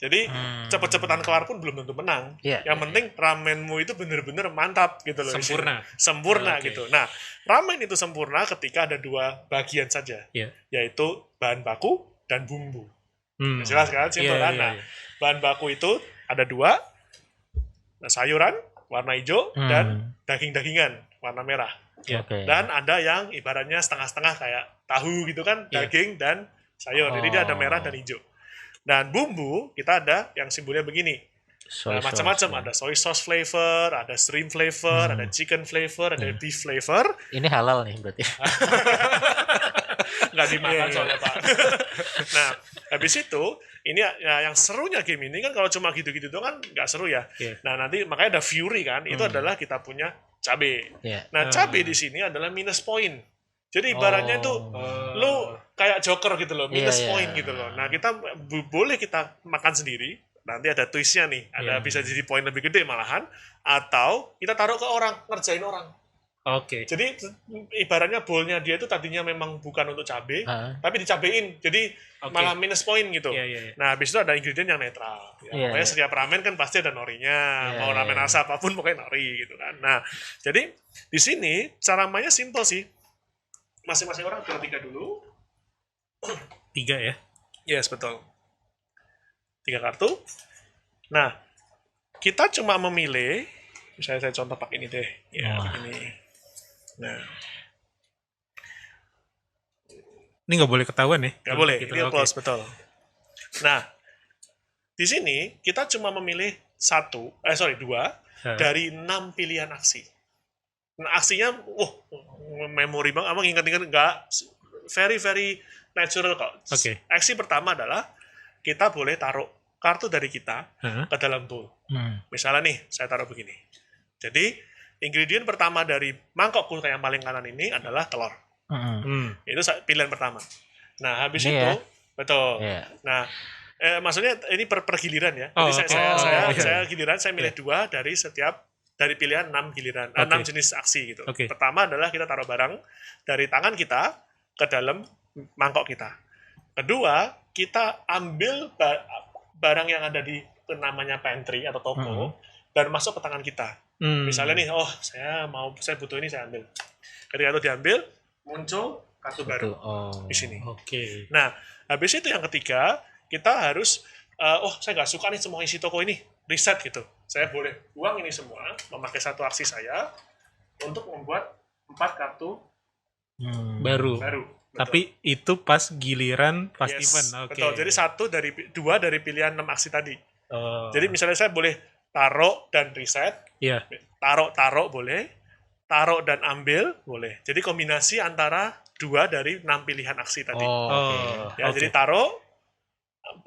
Jadi cepet-cepetan kelar pun belum tentu menang. Iya, Yang penting ramenmu itu bener-bener mantap gitu loh. Sempurna. Sempurna Oke. gitu. Nah, ramen itu sempurna ketika ada 2 bagian saja, Iya. yaitu bahan baku dan bumbu. Hmm. Jelas kan? Simpel Iya, kan? iya, Nah, iya. bahan baku itu ada 2, sayuran warna hijau dan daging-dagingan warna merah. Iya. Oke. Dan ada yang ibaratnya setengah-setengah kayak tahu gitu kan, Iya. daging dan sayur. Jadi dia ada merah dan hijau. Dan bumbu kita ada yang simbolnya begini. Soy sauce, Macam-macam, ya. ada soy sauce flavor, ada shrimp flavor, ada chicken flavor, ada beef flavor. Ini halal nih berarti. Nggak dimakan Iya, iya. soalnya Pak. Nah, habis itu ini ya, yang serunya game ini kan kalau cuma gitu-gitu doang kan nggak seru ya. Iya. Nah, nanti makanya ada fury kan, itu adalah kita punya cabe. Iya. Nah, cabe di sini adalah minus point. Jadi ibaratnya itu lu kayak joker gitu loh, minus Iya, poin iya. gitu loh. Nah kita boleh kita makan sendiri, nanti ada twistnya nih, ada Iya. bisa jadi poin lebih gede malahan, atau kita taruh ke orang, ngerjain orang. Oke. Jadi ibaratnya bolnya dia itu tadinya memang bukan untuk cabe, Ah. tapi dicabein, jadi Oke. malah minus poin gitu. Iya, iya, iya. Nah, habis itu ada ingredient yang netral. Ya. Iya, Pokoknya iya. setiap ramen kan pasti ada norinya, Iya, mau ramen iya. rasa apapun pokoknya nori gitu kan. Nah, jadi di sini cara mainnya simple sih. Masing-masing orang pilih 3 dulu. 3 ya. Yes, betul. 3 kartu. Nah, kita cuma memilih, misalnya saya contoh pakai ini deh. Ya, Wah. ini. Nah, Ini nggak boleh ketahuan ya? nggak boleh, Gitu, ini oke. close, betul. Nah, di sini kita cuma memilih dua Hah. dari 6 pilihan aksi. Nah, aksinya, memori banget, abang ingat-ingat nggak, very very natural kok. Oke. Aksi pertama adalah kita boleh taruh kartu dari kita Hah? ke dalam bowl. Hmm. Misalnya nih, saya taruh begini. Jadi, ingredient pertama dari mangkokku yang paling kanan ini adalah telur. Hmm. Hmm. Itu pilihan pertama. Nah, habis Ini itu, ya? betul. Iya. Nah, maksudnya ini per giliran ya. Oh, Jadi oke. saya Iya. giliran, saya milih 2 dari pilihan 6 giliran, 6 Oke. jenis aksi gitu. Oke. Pertama adalah kita taruh barang dari tangan kita ke dalam mangkok kita. Kedua, kita ambil barang yang ada di namanya pantry atau toko dan masuk ke tangan kita. Hmm. Misalnya nih, saya butuh ini, saya ambil. Ketika itu diambil, muncul kartu baru Oh. di sini. Oke. Nah, habis itu yang ketiga, kita harus, saya nggak suka nih semua isi toko ini, reset gitu. Saya boleh buang ini semua, memakai satu aksi saya, untuk membuat 4 kartu Baru. baru. Betul. Tapi itu pas giliran pas Yes, event. Oke. betul. Jadi 2 dari pilihan 6 aksi tadi. Oh. Jadi misalnya saya boleh taruh dan reset, Iya. taruh boleh, taruh dan ambil boleh. Jadi kombinasi antara 2 dari 6 pilihan aksi tadi. Oh, oke. Ya, oke. jadi taruh,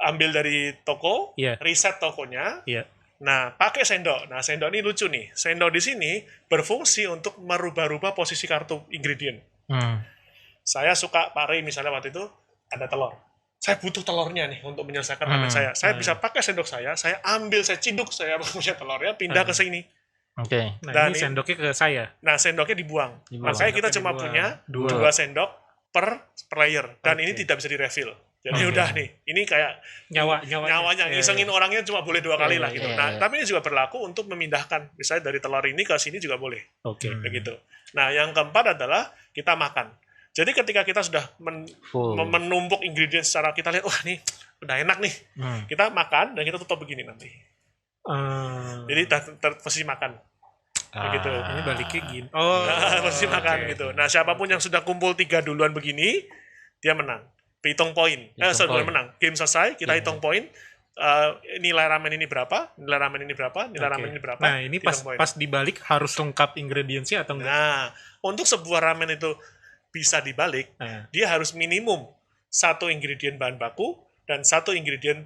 ambil dari toko, Iya. reset tokonya. Iya. Nah, pakai sendok. Nah, sendok ini lucu nih. Sendok di sini berfungsi untuk merubah-rubah posisi kartu ingredient. Hmm. Saya suka pare misalnya waktu itu ada telur. Saya butuh telurnya nih untuk menyelesaikan ramen saya. Saya bisa pakai sendok saya ambil, saya ciduk, saya punya telurnya, pindah ke sini. Oke. Nah, Dan ini sendoknya ke saya. Nah, sendoknya dibuang. Dibuang. Makanya kita Sendoknya cuma dibuang. punya Dua. 2 sendok per player. Dan Oke. ini tidak bisa di-refill. Jadi Oke. udah nih, ini kayak nyawanya, Iya, ngisengin iya. orangnya cuma boleh 2 kali Iya, lah iya, gitu. iya, Nah, iya. tapi ini juga berlaku untuk memindahkan. Misalnya dari telur ini ke sini juga boleh. Oke. Begitu. Nah, yang keempat adalah kita makan. Jadi ketika kita sudah Full. menumpuk ingredient secara kita lihat, wah nih udah enak nih. Hmm. Kita makan dan kita tutup begini nanti. Jadi posisi makan. Begitu. Ini baliknya gini. Oh. Posisi makan oke. gitu. Nah, siapapun yang sudah kumpul 3 duluan begini, dia menang. Hitung poin. Hitung Bukan poin. menang. Game selesai, kita Iya. hitung poin. Nilai ramen ini berapa? Nilai ramen ini berapa? Nilai Oke. ramen ini berapa? Nah, ini pas hitung poin. pas dibalik harus lengkap ingredientsnya atau enggak? Nah, untuk sebuah ramen itu bisa dibalik, Nah, dia harus minimum 1 ingredient bahan baku dan 1 ingredient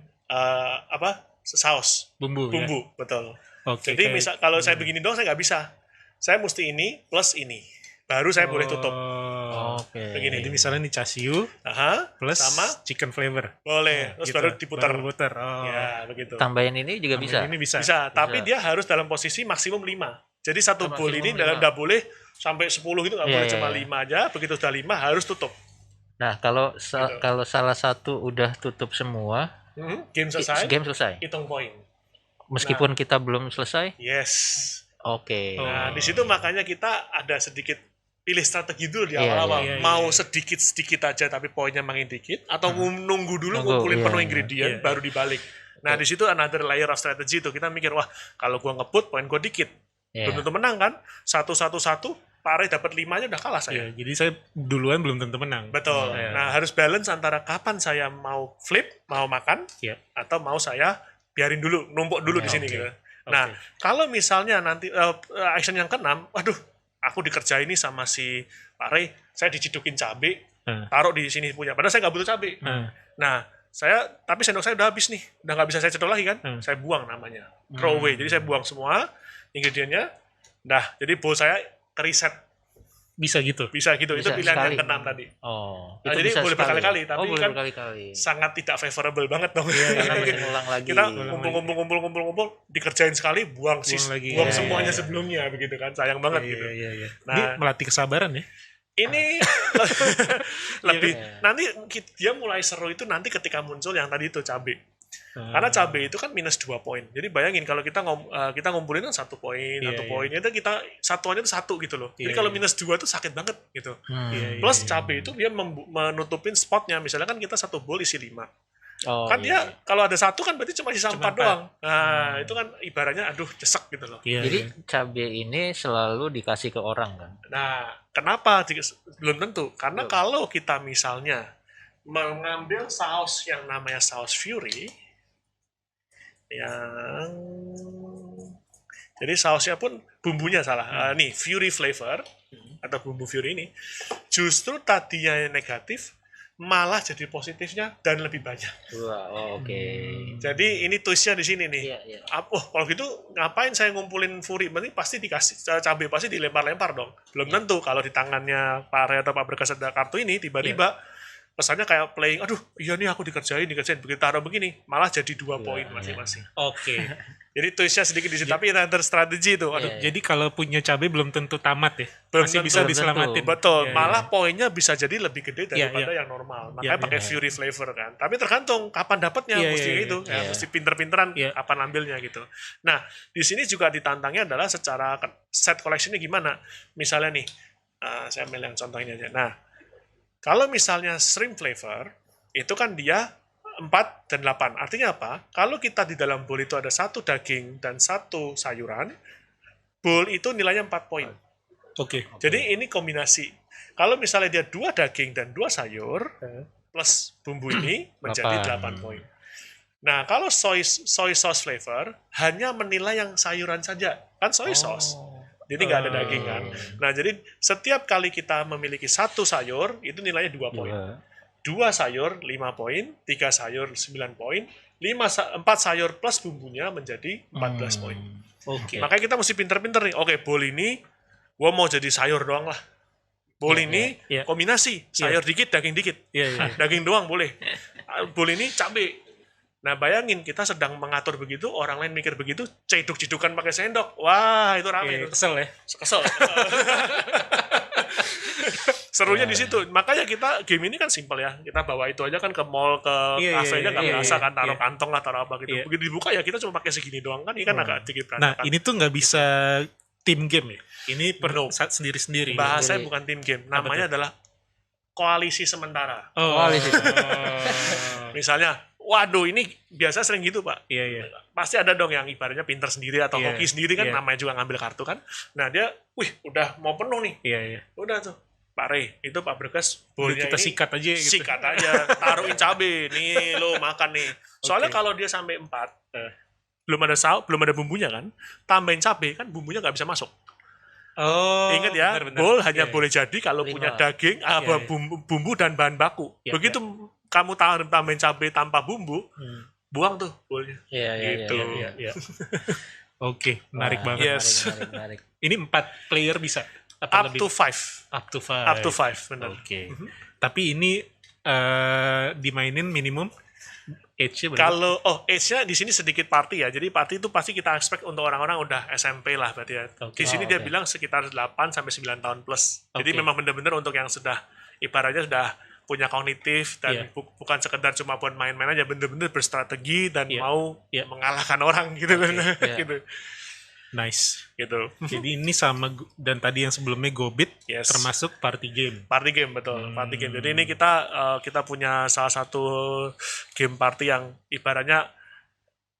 saus, bumbu. bumbu, betul. Ya? Oke. Jadi kayak- misal kalau saya begini dong saya nggak bisa. Saya mesti ini plus ini, baru saya boleh tutup. Oh. Oke. Begini. Jadi misalnya nih chasiu Aha, plus sama chicken flavor. boleh, terus Gitu. baru diputar. Baru putar. Oh. Ya, begitu. Tambahin ini juga bisa. Ini bisa. Bisa, tapi dia harus dalam posisi maksimum 5. Jadi satu Oh, bowl ini maksimum 5. nggak boleh sampai 10 gitu, nggak Iya, boleh iya, cuma iya. 5 aja. Begitu sudah 5 harus tutup. Nah, kalau Gitu. kalau salah satu udah tutup semua, Game selesai, game selesai. hitung poin. Meskipun kita belum selesai. Yes. Oke. Nah, di situ makanya kita ada sedikit pilih strategi dulu di Iya, awal-awal. iya, iya, Mau iya. sedikit-sedikit aja tapi poinnya makin dikit, atau nunggu dulu Nunggu, ngumpulin iya, penuh iya. ingredient, Iya, baru dibalik. Nah, di situ another layer of strategy tuh. Kita mikir, wah kalau gua ngebut, poin gua dikit. Iya. Belum tentu menang kan? 1-1-1, Pare dapat 5 aja udah kalah saya. Iya, jadi saya duluan belum tentu menang. Betul. Iya. Nah, harus balance antara kapan saya mau flip, mau makan, Iya. atau mau saya biarin dulu, numpuk dulu Iya, di sini oke. gitu. Nah, kalau misalnya nanti action yang ke-6, waduh, aku dikerjain nih sama si Pak Ray, saya dicidukin cabe, taruh di sini punya. Padahal saya nggak butuh cabe. Nah, tapi sendok saya udah habis nih, udah nggak bisa saya cedok lagi kan, saya buang namanya, throw away. Jadi saya buang semua ingredientnya. Nah, jadi bowl saya ke reset. Bisa gitu. Bisa gitu, itu Bisa pilihan sekali. yang keenam tadi. Oh, Nah, itu jadi bisa boleh sekali. berkali-kali, tapi boleh kan berkali-kali. sangat tidak favorable banget dong. Karena mesti ngulang lagi. Kita ngumpul, dikerjain sekali, buang lagi. buang Ya, semuanya ya, ya. sebelumnya begitu kan, sayang banget gitu. Iya. Nah, Ini melatih kesabaran ya. ini lebih Iya. nanti dia mulai seru itu nanti ketika muncul yang tadi itu cabe. Karena cabe itu kan minus 2 poin. Jadi bayangin kalau kita kita ngumpulin kan 1 poin, Iya, 1 iya. poin itu kita satuannya itu 1 gitu loh. Jadi Iya, kalau iya. minus 2 itu sakit banget gitu. Hmm. Plus cabe itu dia menutupin spotnya. Misalnya kan kita 1 bowl isi 5. Oh, Kan iya. dia kalau ada 1 kan berarti cuma sisa 4 4. doang. Nah, itu kan ibaratnya aduh cesek gitu loh. Iya. Jadi cabai ini selalu dikasih ke orang kan? Nah, kenapa? Belum tentu. Karena kalau kita misalnya mengambil saus yang namanya saus Fury, yang jadi sausnya pun bumbunya salah. Nih, Fury flavor atau bumbu Fury ini justru tadinya negatif malah jadi positifnya dan lebih banyak. Wah, oke. Jadi ini twistnya di sini nih. Iya, iya. Oh, kalau gitu ngapain saya ngumpulin Fury? Berarti pasti dikasih cabai, pasti dilempar-lempar dong. Belum tentu kalau di tangannya Pak Ray atau Pak Berkas ada kartu ini tiba-tiba pesannya kayak playing, aduh iya nih aku dikerjain, begitu taruh begini malah jadi 2 poin masing-masing. Oke. Jadi twistnya sedikit di situ, tapi another strategi itu. Aduh, Iya. Jadi kalau punya cabai belum tentu tamat ya. Belum Masih tentu. bisa Belum diselamatin. tentu. betul, Iya, malah poinnya bisa jadi lebih gede Iya, daripada iya. yang normal. Iya, Makanya pakai iya. Fury flavor kan. Tapi tergantung kapan dapatnya, Iya, mesti iya, itu, iya. ya, Iya. mesti pinter-pinteran Iya. kapan ambilnya gitu. Nah, di sini juga ditantangnya adalah secara set collectionnya gimana. Misalnya nih, saya ambil yang contoh ini aja. Nah, kalau misalnya shrimp flavor, itu kan dia 4 dan 8. Artinya apa? Kalau kita di dalam bowl itu ada 1 daging dan 1 sayuran, bowl itu nilainya 4 poin. Oke. Jadi ini kombinasi. Kalau misalnya dia 2 daging dan 2 sayur, plus bumbu ini menjadi 8 poin. Nah, kalau soy sauce flavor, hanya menilai yang sayuran saja. Kan soy sauce. Jadi nggak ada daging kan. Nah, jadi setiap kali kita memiliki 1 sayur, itu nilainya 2 poin. 2 sayur 5 poin, 3 sayur 9 poin, 4 sayur plus bumbunya menjadi 14 poin. Oke. Makanya kita mesti pinter-pinter nih. Oke, bowl ini gua mau jadi sayur doang lah. Bowl ini iya. kombinasi, sayur dikit, daging dikit. Iya, iya. Daging doang boleh. Bowl ini cabai. Nah, bayangin kita sedang mengatur begitu, orang lain mikir begitu, ceduk-cedukan pakai sendok. Wah, itu rame. Iya, Itu. kesel ya. Kesel. Serunya di situ. Makanya kita game ini kan simpel ya. Kita bawa itu aja kan ke mall, ke Iya, kafe aja nggak iya, berasa iya, kan taruh iya. kantong lah, taruh apa gitu. Iya. Begitu dibuka ya kita cuma pakai segini doang kan. Ini kan agak sedikit Nah, berantakan. ini tuh nggak bisa tim game ya. Ini No. sendiri-sendiri. Bahasanya Jadi- bukan tim game. Namanya adalah koalisi sementara. Oh. Koalisi. Misalnya, waduh ini biasa sering gitu Pak. Iya, iya. Pasti ada dong yang ibaratnya pinter sendiri atau Iya, hoki sendiri kan, iya. namanya juga ngambil kartu kan. Nah dia, wih udah mau penuh nih. Iya, iya. Udah tuh. Pak Rey, itu Pak Berkas, Udah bolnya kita ini sikat aja gitu. sikat aja, taruhin cabe, nih lo makan nih. Soalnya Oke. kalau dia sampai 4, belum ada bumbunya kan, tambahin cabe kan bumbunya nggak bisa masuk. Oh. Ingat ya, benar-benar. bowl hanya Iya, boleh jadi kalau 5. punya daging, Iya. bumbu dan bahan baku. Iya, Begitu kamu tambahin cabe tanpa bumbu, Hmm. buang tuh bowlnya. Iya, iya, Gitu. iya, iya. Iya. Oke, menarik Wah, banget. Yes. menarik. Ini 4 player bisa apa Up lebih? to 5. Up to 5. Up to 5, benar. Oke. Tapi ini dimainin minimum age-nya berapa? Kalau age-nya di sini sedikit party ya. Jadi party itu pasti kita expect untuk orang-orang udah SMP lah berarti ya. Oke. Di sini Oh, dia oke. bilang sekitar 8 sampai 9 tahun plus. Jadi Oke. memang benar-benar untuk yang sudah ibaratnya sudah punya kognitif dan Iya. bukan sekedar cuma buat main-main aja, benar-benar berstrategi dan Iya. mau Iya. mengalahkan orang gitu kan. Iya. gitu. Nice. Gitu. Jadi ini sama dan tadi yang sebelumnya Gobit Yes. termasuk party game. Party game betul, party game. Jadi ini kita punya salah satu game party yang ibaratnya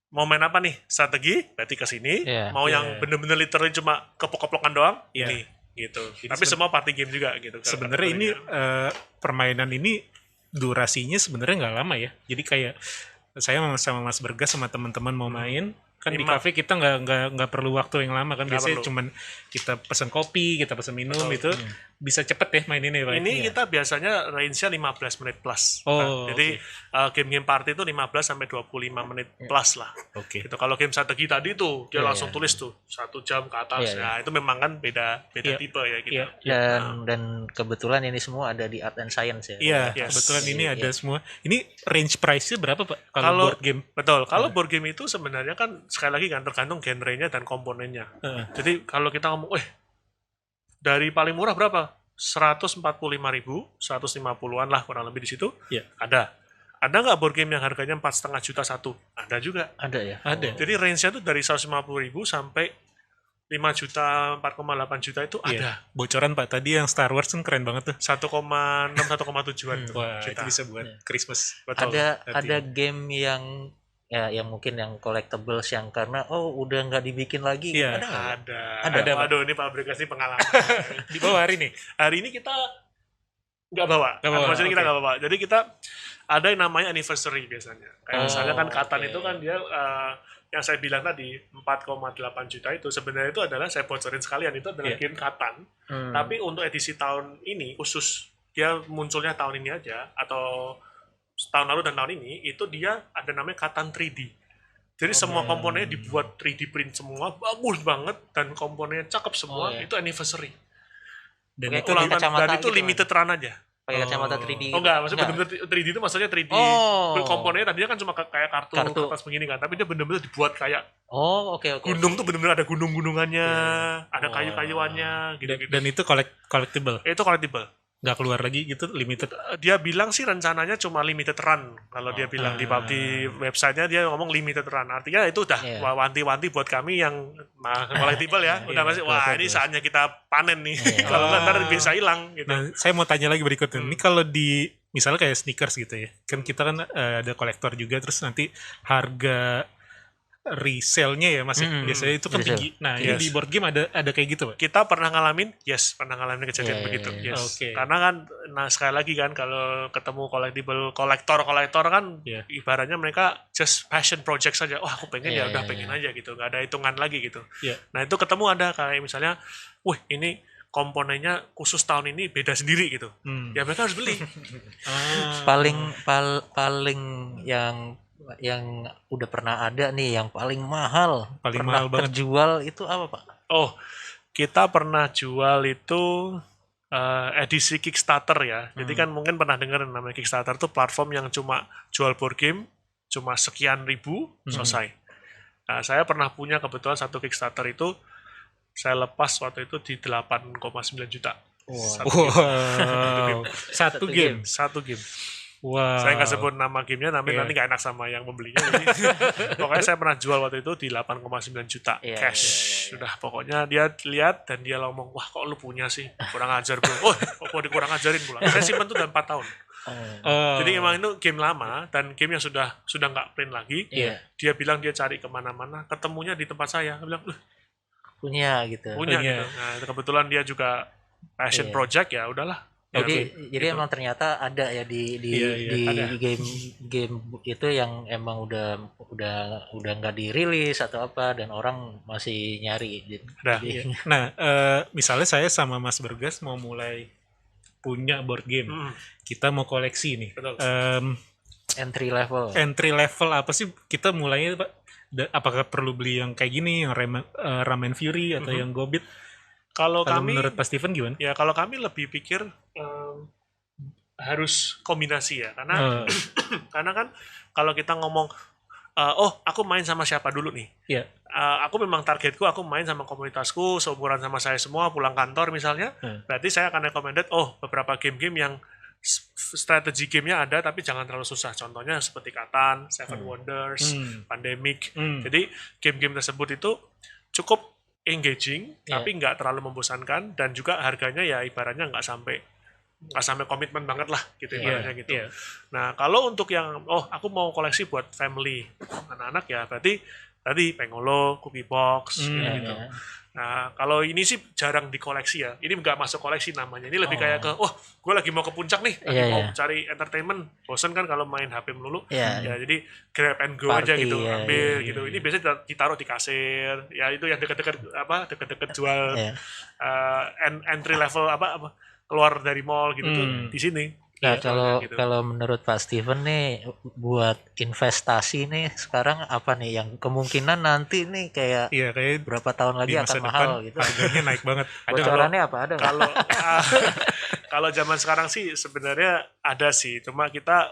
mau main apa nih? Strategi, berarti ke sini. Iya. Mau Iya. yang bener-bener literally cuma keplok-keplokan doang, Iya. ini gitu. Jadi Tapi semua party game juga gitu. Sebenarnya ini permainan ini durasinya sebenarnya nggak lama ya. Jadi kayak saya sama Mas Bergas sama teman-teman mau main kan di 5. kafe kita nggak perlu waktu yang lama kan, Nggak biasanya perlu. cuman kita pesan kopi, kita pesan minum Betul. itu bisa cepet ya main ini Pak. Ini Iya. kita biasanya range-nya 15 menit plus. Oh, Jadi game-game party itu 15 sampai 25 menit plus lah. Oke. Gitu. Kalau game strategi tadi tuh dia Iya, langsung iya. tulis tuh 1 jam ke atas. Iya, Nah, itu memang kan beda Iya. tipe ya gitu. Iya. Dan kebetulan ini semua ada di Art and Science ya. Iya, Yes. kebetulan ini Iya. ada semua. Ini range price-nya berapa Pak kalau Kalau board game? Betul. Kalau board game itu sebenarnya kan sekali lagi kan tergantung genrenya dan komponennya. Heeh. Jadi kalau kita ngomong, dari paling murah berapa? 145.000, 150-an lah kurang lebih di situ. Iya. Ada. Ada nggak board game yang harganya 4,5 juta satu? Ada juga. Ada ya. Ada. Jadi range-nya tuh dari 150.000 sampai 5 juta, 4,8 juta itu Iya. ada. Bocoran Pak, tadi yang Star Wars kan keren banget tuh. 1,6, 1,7-an tuh Wah, juta. itu bisa buat Christmas. Betul. Ada game yang ya yang mungkin yang collectibles yang karena udah nggak dibikin lagi. Iya. Ada nggak? Ada. Ada, Pak. Waduh, ini Pak Bregas ini pengalaman. Di bawah hari nih. Hari ini kita nggak bawa. Nggak bawa, Maksudnya kita oke. nggak bawa. Jadi kita ada yang namanya anniversary biasanya. Kayak Oh, misalnya kan Katan oke. itu kan dia yang saya bilang tadi 4,8 juta itu sebenarnya itu adalah saya bocorin sekalian itu adalah Iya. game Katan. Hmm. Tapi untuk edisi tahun ini khusus dia munculnya tahun ini aja atau tahun lalu dan tahun ini itu dia ada namanya Katan 3D. Jadi semua komponennya dibuat 3D print semua, bagus banget dan komponennya cakep semua. Oh, iya. Itu anniversary. Dan Oke, itu ulang Dan kacamata itu gitu, limited run aja. pakai kacamata 3D. Oh enggak, maksudnya Enggak. bener-bener 3D itu maksudnya 3D. Oh. Komponennya tadinya kan cuma kayak kartu kertas begini kan, tapi dia bener-bener dibuat kayak Oh, oke. gunung tuh bener-bener ada gunung-gunungannya, ada Wah. kayu-kayuannya, gitu-gitu. dan itu collectible, Itu collectible. nggak keluar lagi gitu, limited. Dia bilang sih rencananya cuma limited run. Kalau dia bilang di websitenya dia ngomong limited run. Artinya itu udah Iya. wanti-wanti buat kami yang collectible ya. Udah Iya, masih wah ini collectible. saatnya kita panen nih. Iya. Kalau nggak ntar bisa hilang gitu. Nah, saya mau tanya lagi berikutnya. Ini kalau di misalnya kayak sneakers gitu ya, kan kita kan ada kolektor juga, terus nanti harga resale-nya ya Mas, biasanya itu kan resale. tinggi. Nah, Yes. ini di board game ada kayak gitu Pak? Kita pernah ngalamin, pernah ngalamin kejadian Iya, begitu. iya, Yes. Oke. Karena kan, nah sekali lagi kan kalau ketemu kolektor kan, Iya. ibaratnya mereka just passion project saja. Wah aku pengen Iya, ya udah iya, pengen iya. aja gitu, nggak ada hitungan lagi gitu. Iya. Nah itu ketemu ada kayak misalnya, wih ini komponennya khusus tahun ini beda sendiri gitu. Hmm. Ya mereka harus beli. Ah. Paling yang udah pernah ada nih yang paling mahal Paling pernah mahal banget. terjual itu apa Pak? Oh, kita pernah jual itu edisi Kickstarter ya. Jadi kan mungkin pernah dengar namanya Kickstarter itu platform yang cuma jual board game, cuma sekian ribu, selesai. Nah, saya pernah punya kebetulan satu Kickstarter itu, saya lepas waktu itu di 8,9 juta. Satu game. Wow. Satu game. Satu game. Wow. Saya nggak sebut nama gamenya, tapi Iya. nanti nggak enak sama yang membelinya. Jadi, pokoknya saya pernah jual waktu itu di 8,9 juta Iya, cash. iya, iya. Sudah, pokoknya dia lihat dan dia ngomong, wah kok lu punya sih? Kurang ajar bro. Oh, kok dikurang ajarin pula. Saya simpan tuh udah 4 tahun. Oh. Jadi emang itu game lama dan game yang sudah nggak print lagi. Iya, Dia bilang dia cari kemana-mana, ketemunya di tempat saya. Dia bilang, punya gitu. punya Punya. gitu. Nah, kebetulan dia juga passion Iya. project ya, udahlah. Ya, Jadi emang ternyata ada ya di Iya, iya, di ada. game itu yang emang udah nggak dirilis atau apa dan orang masih nyari. Ada. Jadi- Nah, misalnya saya sama Mas Bergas mau mulai punya board game. Mm, Kita mau koleksi nih. betul. entry level. Entry level apa sih kita mulainya Pak? Apakah perlu beli yang kayak gini, yang Ramen Fury atau yang Gobit? Kalau Kalau kami menurut Pak Steven gimana? Ya kalau kami lebih pikir harus kombinasi ya, karena karena kan kalau kita ngomong aku main sama siapa dulu nih, Iya. aku memang targetku aku main sama komunitasku seumuran sama saya semua pulang kantor misalnya, berarti saya akan recommended beberapa game-game yang strategi gamenya ada tapi jangan terlalu susah, contohnya seperti Catan, Seven Wonders, Pandemic. Jadi game-game tersebut itu cukup engaging, tapi nggak terlalu membosankan dan juga harganya ya ibaratnya nggak sampai komitmen banget lah gitu ibaratnya gitu. Iya. Nah kalau untuk yang aku mau koleksi buat family anak-anak ya berarti tadi Pengolo, Cookie Box, Hmm. gitu. Ya. Nah, kalau ini sih jarang dikoleksi ya. Ini nggak masuk koleksi namanya. Ini lebih kayak ke, wah, gue lagi mau ke puncak nih, lagi Iya, mau iya. cari entertainment. Bosen kan kalau main HP melulu. Iya. Ya, jadi grab and go Party, aja gitu, ya, ambil iya, gitu. iya. Ini biasanya ditaruh di kasir. Ya itu yang deket-deket jual Iya. entry level apa keluar dari mall gitu tuh di sini. Nah, Jualnya kalau gitu. kalau menurut Pak Steven nih buat investasi nih sekarang apa nih yang kemungkinan nanti nih kayak Iya, kayak berapa tahun di lagi masa akan depan mahal gitu. harganya naik banget. Ada Bocorannya apa ada nggak? Kalau kalau zaman sekarang sih sebenarnya ada sih, cuma kita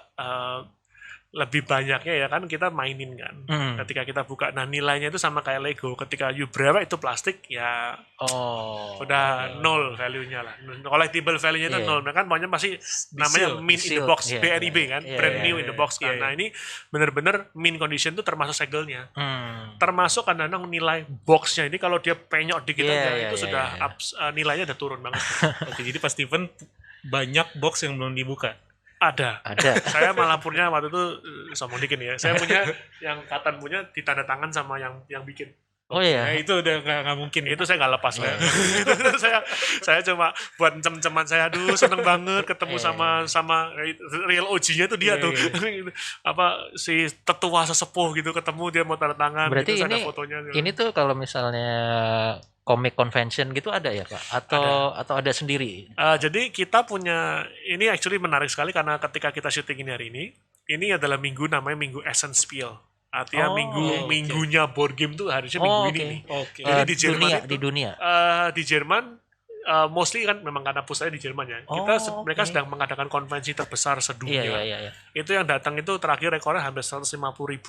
lebih banyaknya ya kan kita mainin kan. Hmm. Ketika kita buka, nah nilainya itu sama kayak Lego. Ketika you berapa itu plastik ya Oh. udah nol value-nya lah. Collectible value-nya itu Iya. nol. Nah, kan banyak masih namanya Seal. mint in the Seal. box, Iya, BNIB iya. kan, Iya, brand iya, new in the box kan. iya, Nah ini bener-bener mint condition itu termasuk segelnya. Hmm. Termasuk kadang-kadang nilai boxnya ini kalau dia penyok dikit Iya, aja iya, itu iya, sudah iya. nilainya udah turun banget. Oke, jadi Pak Steven banyak box yang belum dibuka. Ada. Ada. Saya malah punya waktu itu sombong dikit ya. Saya punya yang Katan punya ditanda tangan sama yang bikin. Oh Nah, iya. itu udah nggak mungkin. Itu saya nggak lepas Iya. lah. Itu saya cuma buat cem-ceman saya, aduh seneng banget ketemu Iya. sama real OG-nya tuh dia Iya, tuh. iya. Apa si tetua sesepuh gitu ketemu dia mau tanda tangan. Berarti gitu, saya ada ini fotonya. ini tuh kalau misalnya comic convention gitu ada ya Pak? Atau ada sendiri? Jadi kita punya, ini actually menarik sekali karena ketika kita syuting ini hari ini adalah minggu namanya Minggu Essence Spiel. Artinya Oh, oke. minggunya board game tuh harusnya minggu Oh, ini oke. nih. Oke. Jadi di Jerman dunia, itu- di dunia. Di Jerman, mostly kan memang karena pusatnya di Jerman ya. Mereka oke. sedang mengadakan konvensi terbesar Iya, sedunia. iya. Itu yang datang itu terakhir rekornya hampir 150.000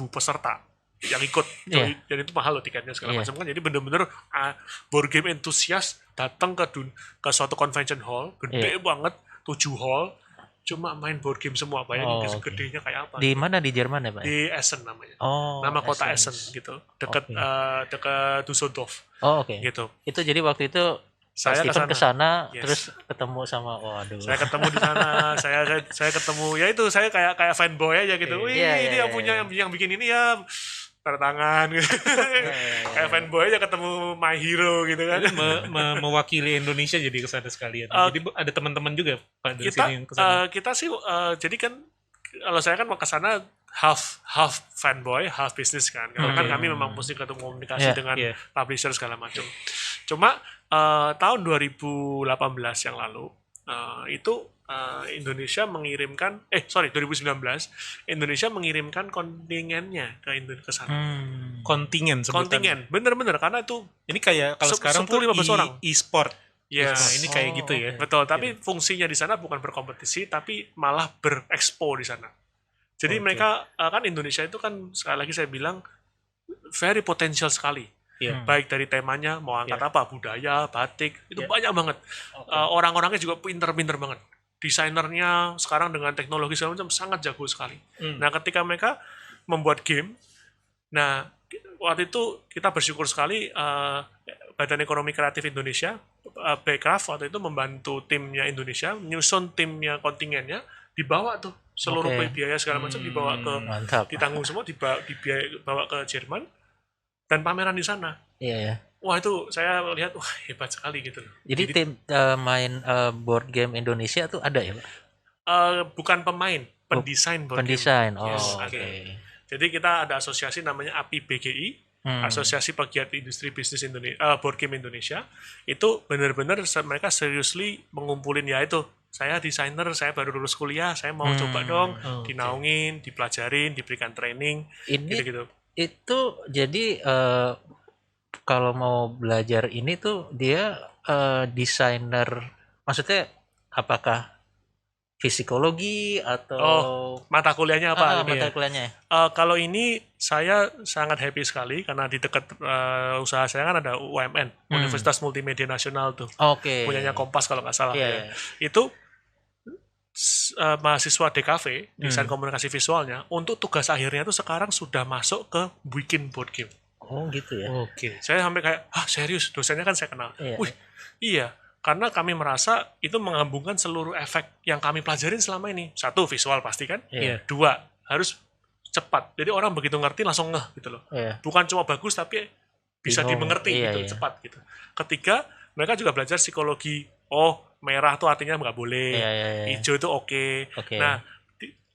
peserta yang ikut. Iya. Dan itu mahal loh tiketnya segala Iya. macam kan. Jadi bener-bener board game entusias datang ke suatu convention hall gede banget, 7 hall, cuma main board game semua. Bayangin Oh, oke. gedenya kayak apa. Di mana di Jerman ya Pak? Di Essen namanya. Oh, Nama kota Essen. Essen gitu, dekat Oke. dekat Düsseldorf Oh, oke. gitu. Itu jadi waktu itu Saya Steven kesana. kesana Yes. terus ketemu sama waduh. Saya ketemu di sana, saya ketemu ya itu saya kayak fanboy aja gitu. Wih, Iya, ini iya, yang punya iya. yang bikin ini ya tanda tangan gitu. Kayak fanboy aja ketemu my hero gitu kan. Mewakili Indonesia jadi kesana sekalian. Jadi ada teman-teman juga Pak dari Kita sini yang kesana. kita sih jadi kan kalau saya kan mau ke sana half fanboy, half business kan. Karena kan kami memang mesti ketemu komunikasi Iya, dengan iya. publisher segala macam. Cuma tahun 2018 yang lalu itu Indonesia mengirimkan 2019 Indonesia mengirimkan kontingennya ke sana. Kontingen sebutan. Kontingen, bener-bener karena itu Ini kayak kalau sekarang 10-15 orang. e-sport. ya Nah, ini kayak gitu ya. betul. Tapi fungsinya di sana bukan berkompetisi, tapi malah berekspo di sana. Jadi Oke. mereka kan Indonesia itu kan sekali lagi saya bilang very potensial sekali. Iya. Baik dari temanya mau angkat apa, budaya, batik, itu Iya. banyak banget. Orang-orangnya juga pinter-pinter banget. Desainernya sekarang dengan teknologi segala macam sangat jago sekali. Nah, ketika mereka membuat game, nah waktu itu kita bersyukur sekali Badan Ekonomi Kreatif Indonesia, Bekraf waktu itu membantu timnya Indonesia, nyusun timnya kontingennya, dibawa tuh seluruh Oke. biaya segala macam dibawa ke Mantap. ditanggung semua, dibawa ke Jerman dan pameran di sana. Iya, ya. Wah itu saya lihat wah hebat sekali gitu. Jadi tim main board game Indonesia tuh ada ya Pak? Bukan pemain, pendesain board game. Pendesain. Oh, Yes, oke. ada. Jadi kita ada asosiasi namanya API BGI, Asosiasi Pegiat Industri Bisnis Board Game Indonesia. Itu benar-benar mereka seriously mengumpulin ya itu. Saya desainer, saya baru lulus kuliah, saya mau coba dong, Oke. dinaungin, dipelajarin, diberikan training, Ini gitu-gitu. itu jadi kalau mau belajar ini tuh dia desainer, maksudnya apakah fisikologi atau Mata kuliahnya apa? Ini mata ya? kuliahnya? Kalau ini saya sangat happy sekali karena di dekat usaha saya kan ada UMN, Universitas Multimedia Nasional tuh, Oke. punyanya Kompas kalau nggak salah. Iya, Ya. iya. Itu mahasiswa DKV, desain komunikasi visualnya, untuk tugas akhirnya tuh sekarang sudah masuk ke bikin board game. Oh gitu ya. Oke. Saya sampai kayak, serius, dosennya kan saya kenal. Iya. Wih, iya. Karena kami merasa itu menggabungkan seluruh efek yang kami pelajarin selama ini. Satu, visual pasti kan. Iya. Dua, harus cepat. Jadi orang begitu ngerti langsung ngeh gitu loh. Iya. Bukan cuma bagus tapi bisa Bingung. dimengerti Iya, gitu iya. cepat gitu. Ketiga mereka juga belajar psikologi. Oh, merah tuh artinya nggak boleh, Iya, iya, iya. hijau itu oke. Oke. Nah,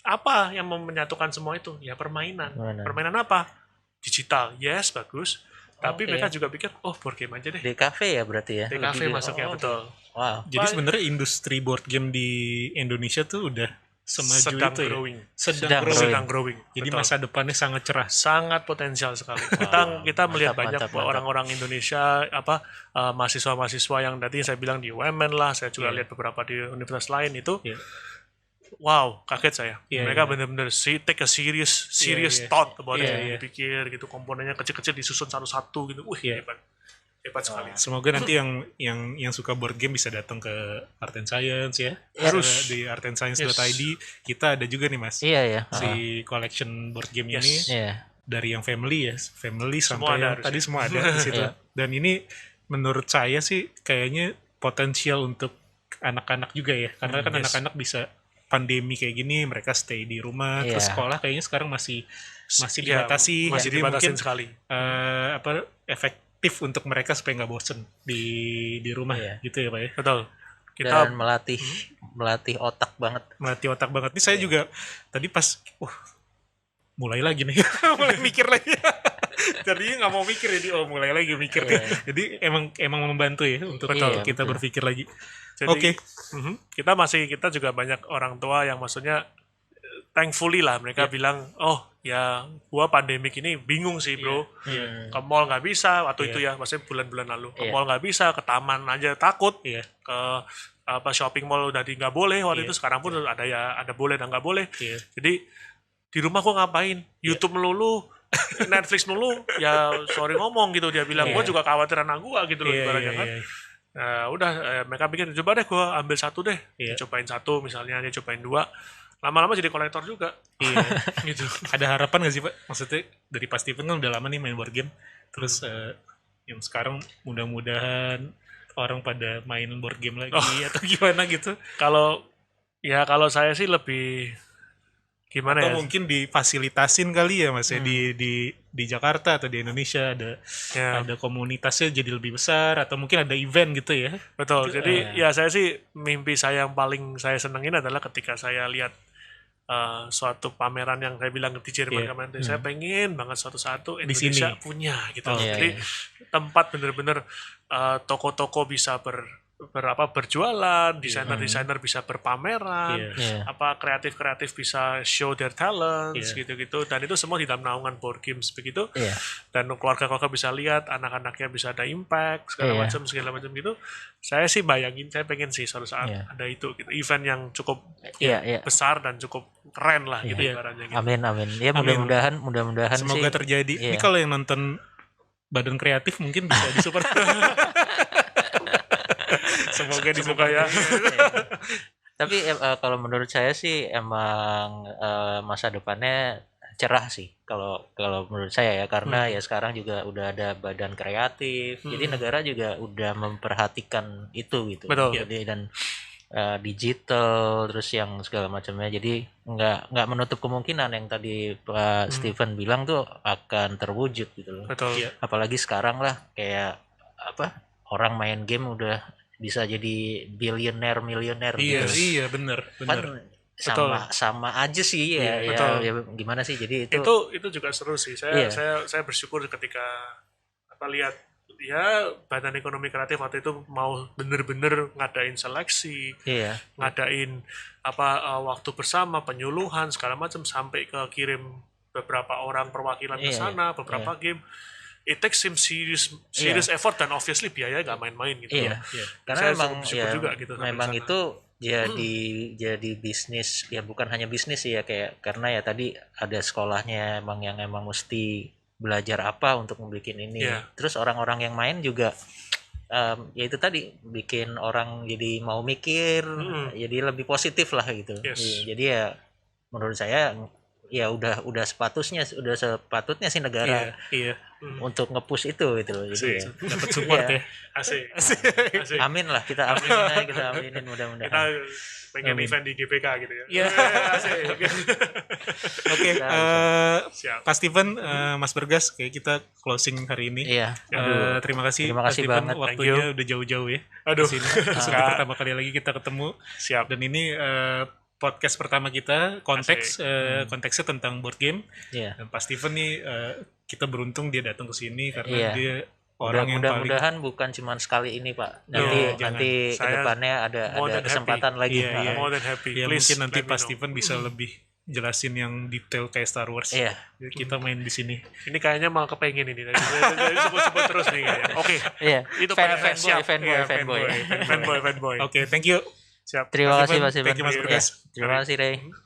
apa yang menyatukan semua itu? Ya permainan. Permainan. Permainan apa? Digital, yes bagus. Tapi Oke. mereka juga pikir, oh board game aja deh. Di kafe ya berarti ya. Di cafe Lebih- masuknya oh, betul. Wow. Jadi sebenarnya industri board game di Indonesia tuh udah semaju Sedang itu ya. growing. Sedang growing. Sedang growing. Jadi Betul. masa depannya sangat cerah. Sangat potensial sekali. Kita melihat Mantap, banyak mantap, mantap. orang-orang Indonesia mahasiswa-mahasiswa yang tadi saya bilang di UMN lah, saya juga Iya. lihat beberapa di universitas lain itu. Iya. Wow, kaget saya. Iya, Mereka iya. benar-benar take a serious iya. thought about Iya, it. iya. Dipikir gitu, komponennya kecil-kecil disusun satu-satu gitu. Iya. Hebat sekali. Semoga nanti yang suka board game bisa datang ke Art and Science ya. Harus. Di artandscience.id kita ada juga nih Mas. Iya ya. Si collection board game Yes. ini Iya. dari yang family ya, family Semua sampai ada yang harusnya. tadi semua ada di situ. Iya. Dan ini menurut saya sih kayaknya potensial untuk anak-anak juga ya. Karena kan yes. anak-anak bisa pandemi kayak gini mereka stay di rumah, Iya. terus sekolah kayaknya sekarang masih Iya, dibatasi. masih Jadi dibatasin mungkin sekali. efektif untuk mereka supaya nggak bosen di rumah Iya. gitu ya Pak ya. Betul. Kita Dan melatih otak banget. Melatih otak banget. Ini saya Iya. juga tadi pas mulai lagi nih. mulai mikir lagi. Jadi nggak mau mikir jadi mulai lagi mikir. Iya. Jadi emang membantu ya untuk Betul, kita betul. berpikir lagi. Jadi, Oke. kita juga banyak orang tua yang maksudnya thankfully lah mereka bilang, oh ya gua pandemik ini bingung sih bro, Iya. ke mall nggak bisa waktu Iya. itu ya, maksudnya bulan-bulan lalu ke Iya. mall nggak bisa, ke taman aja takut, Iya. ke shopping mall udah nggak boleh waktu Iya. itu, sekarang pun ada boleh dan nggak boleh. Iya. Jadi di rumah gua ngapain? YouTube melulu, Netflix melulu, ya sorry ngomong gitu dia bilang, Iya. gua juga khawatir anak gua gitu loh Iya, ibaratnya iya, kan. iya. Nah, udah mereka pikir coba deh gue ambil satu deh, Iya. dia cobain satu misalnya, dia cobain dua, lama-lama jadi kolektor juga Iya. gitu. Ada harapan nggak sih Pak? Maksudnya dari Pak Steven kan udah lama nih main board game. Terus yang sekarang mudah-mudahan orang pada main board game lagi atau gimana gitu. Kalau saya sih lebih gimana Atau ya? mungkin difasilitasin kali ya Mas ya di Jakarta atau di Indonesia Ya, ada komunitasnya jadi lebih besar atau mungkin ada event gitu ya. betul. Jadi ya saya sih mimpi saya yang paling saya senengin adalah ketika saya lihat suatu pameran yang saya bilang di Jerman Iya. kemarin tuh, saya pengen banget suatu satu Di sini. Indonesia punya gitu. Oh, Jadi iya. tempat bener-bener toko-toko bisa berjualan, desainer-desainer bisa berpameran, Iya. Iya. apa kreatif-kreatif bisa show their talents Iya. gitu-gitu, dan itu semua di dalam naungan board games begitu, Iya. dan keluarga-keluarga bisa lihat, anak-anaknya bisa ada impact segala Iya. macam gitu. Saya sih bayangin, saya pengen sih suatu saat Iya. ada itu gitu, event yang cukup Iya, iya. besar dan cukup keren lah gitu Iya. ibaratnya gitu. Amin, amin. Ya Amin. mudah-mudahan Semoga sih. terjadi. Ini Iya. kalau yang nonton Badan Kreatif mungkin bisa disupport. Semoga ya. Iya. Tapi kalau menurut saya sih emang masa depannya cerah sih kalau menurut saya ya, karena ya sekarang juga udah ada badan kreatif, jadi negara juga udah memperhatikan itu gitu. Betul. Jadi dan digital terus yang segala macamnya, jadi nggak menutup kemungkinan yang tadi Pak Steven bilang tuh akan terwujud gitu loh. Betul. Iya. Apalagi sekarang lah kayak apa, orang main game udah bisa jadi bilioner milioner Iya, gitu. iya bener. Kan sama aja sih ya, Iya, betul. ya gimana sih, jadi itu Itu juga seru sih. Iya. Saya bersyukur ketika lihat ya Badan Ekonomi Kreatif waktu itu mau bener-bener ngadain seleksi, iya ngadain waktu bersama, penyuluhan segala macam, sampai ke kirim beberapa orang perwakilan ke Iya, sana, beberapa game. It takes some serious effort, dan obviously biaya nggak main-main gitu. iya Iya. karena Saya memang bersyukur ya juga gitu sampai memang sana. itu jadi bisnis ya, bukan hanya bisnis sih ya, kayak karena ya tadi ada sekolahnya yang emang mesti belajar apa untuk membuat ini. Iya. Terus orang-orang yang main juga ya itu tadi bikin orang jadi mau mikir, jadi lebih positif lah gitu. Yes. Iya, jadi ya menurut saya ya udah sepatutnya sih negara Iya. untuk nge-push itu gitu loh. Jadi Asik. ya, Dapat support Iya. ya. Asik. Asik. amin lah, kita aminin aja, kita aminin Kita mudah-mudahan. pengen Amin. event di GPK gitu ya. Iya. Asik. Oke, Bisa, Siap. Pak Steven, Mas Bergas, kayak kita closing hari ini. Iya. Aduh. Terima kasih, Terima Pak kasih Steven, banget. waktunya udah jauh-jauh ya. Aduh. Kesini. Sudah pertama kali lagi kita ketemu. Siap. Dan ini podcast pertama kita, konteksnya tentang board game. Iya. Dan Pak Steven nih, kita beruntung dia datang ke sini karena Iya. dia orang yang paling Mudah-mudahan bukan cuma sekali ini, Pak. Iya, Nanti jangan. nanti Saya kedepannya ada more than kesempatan happy. lagi. Iya, Pak. iya. More than happy. ya Please, mungkin nanti let me Pak know. Steven bisa lebih jelasin yang detail kayak Star Wars. Iya. Kita main di sini. Ini kayaknya malah kepengen ini. Dari sebut-sebut terus nih kayaknya. Oke. Iya. Itu pada siap. fanboy. Fanboy. Oke, thank you. Siap. Terima kasih, Steven, Pak Steven. thank you, Mas Iya. Bergas. Terima kasih, Ray.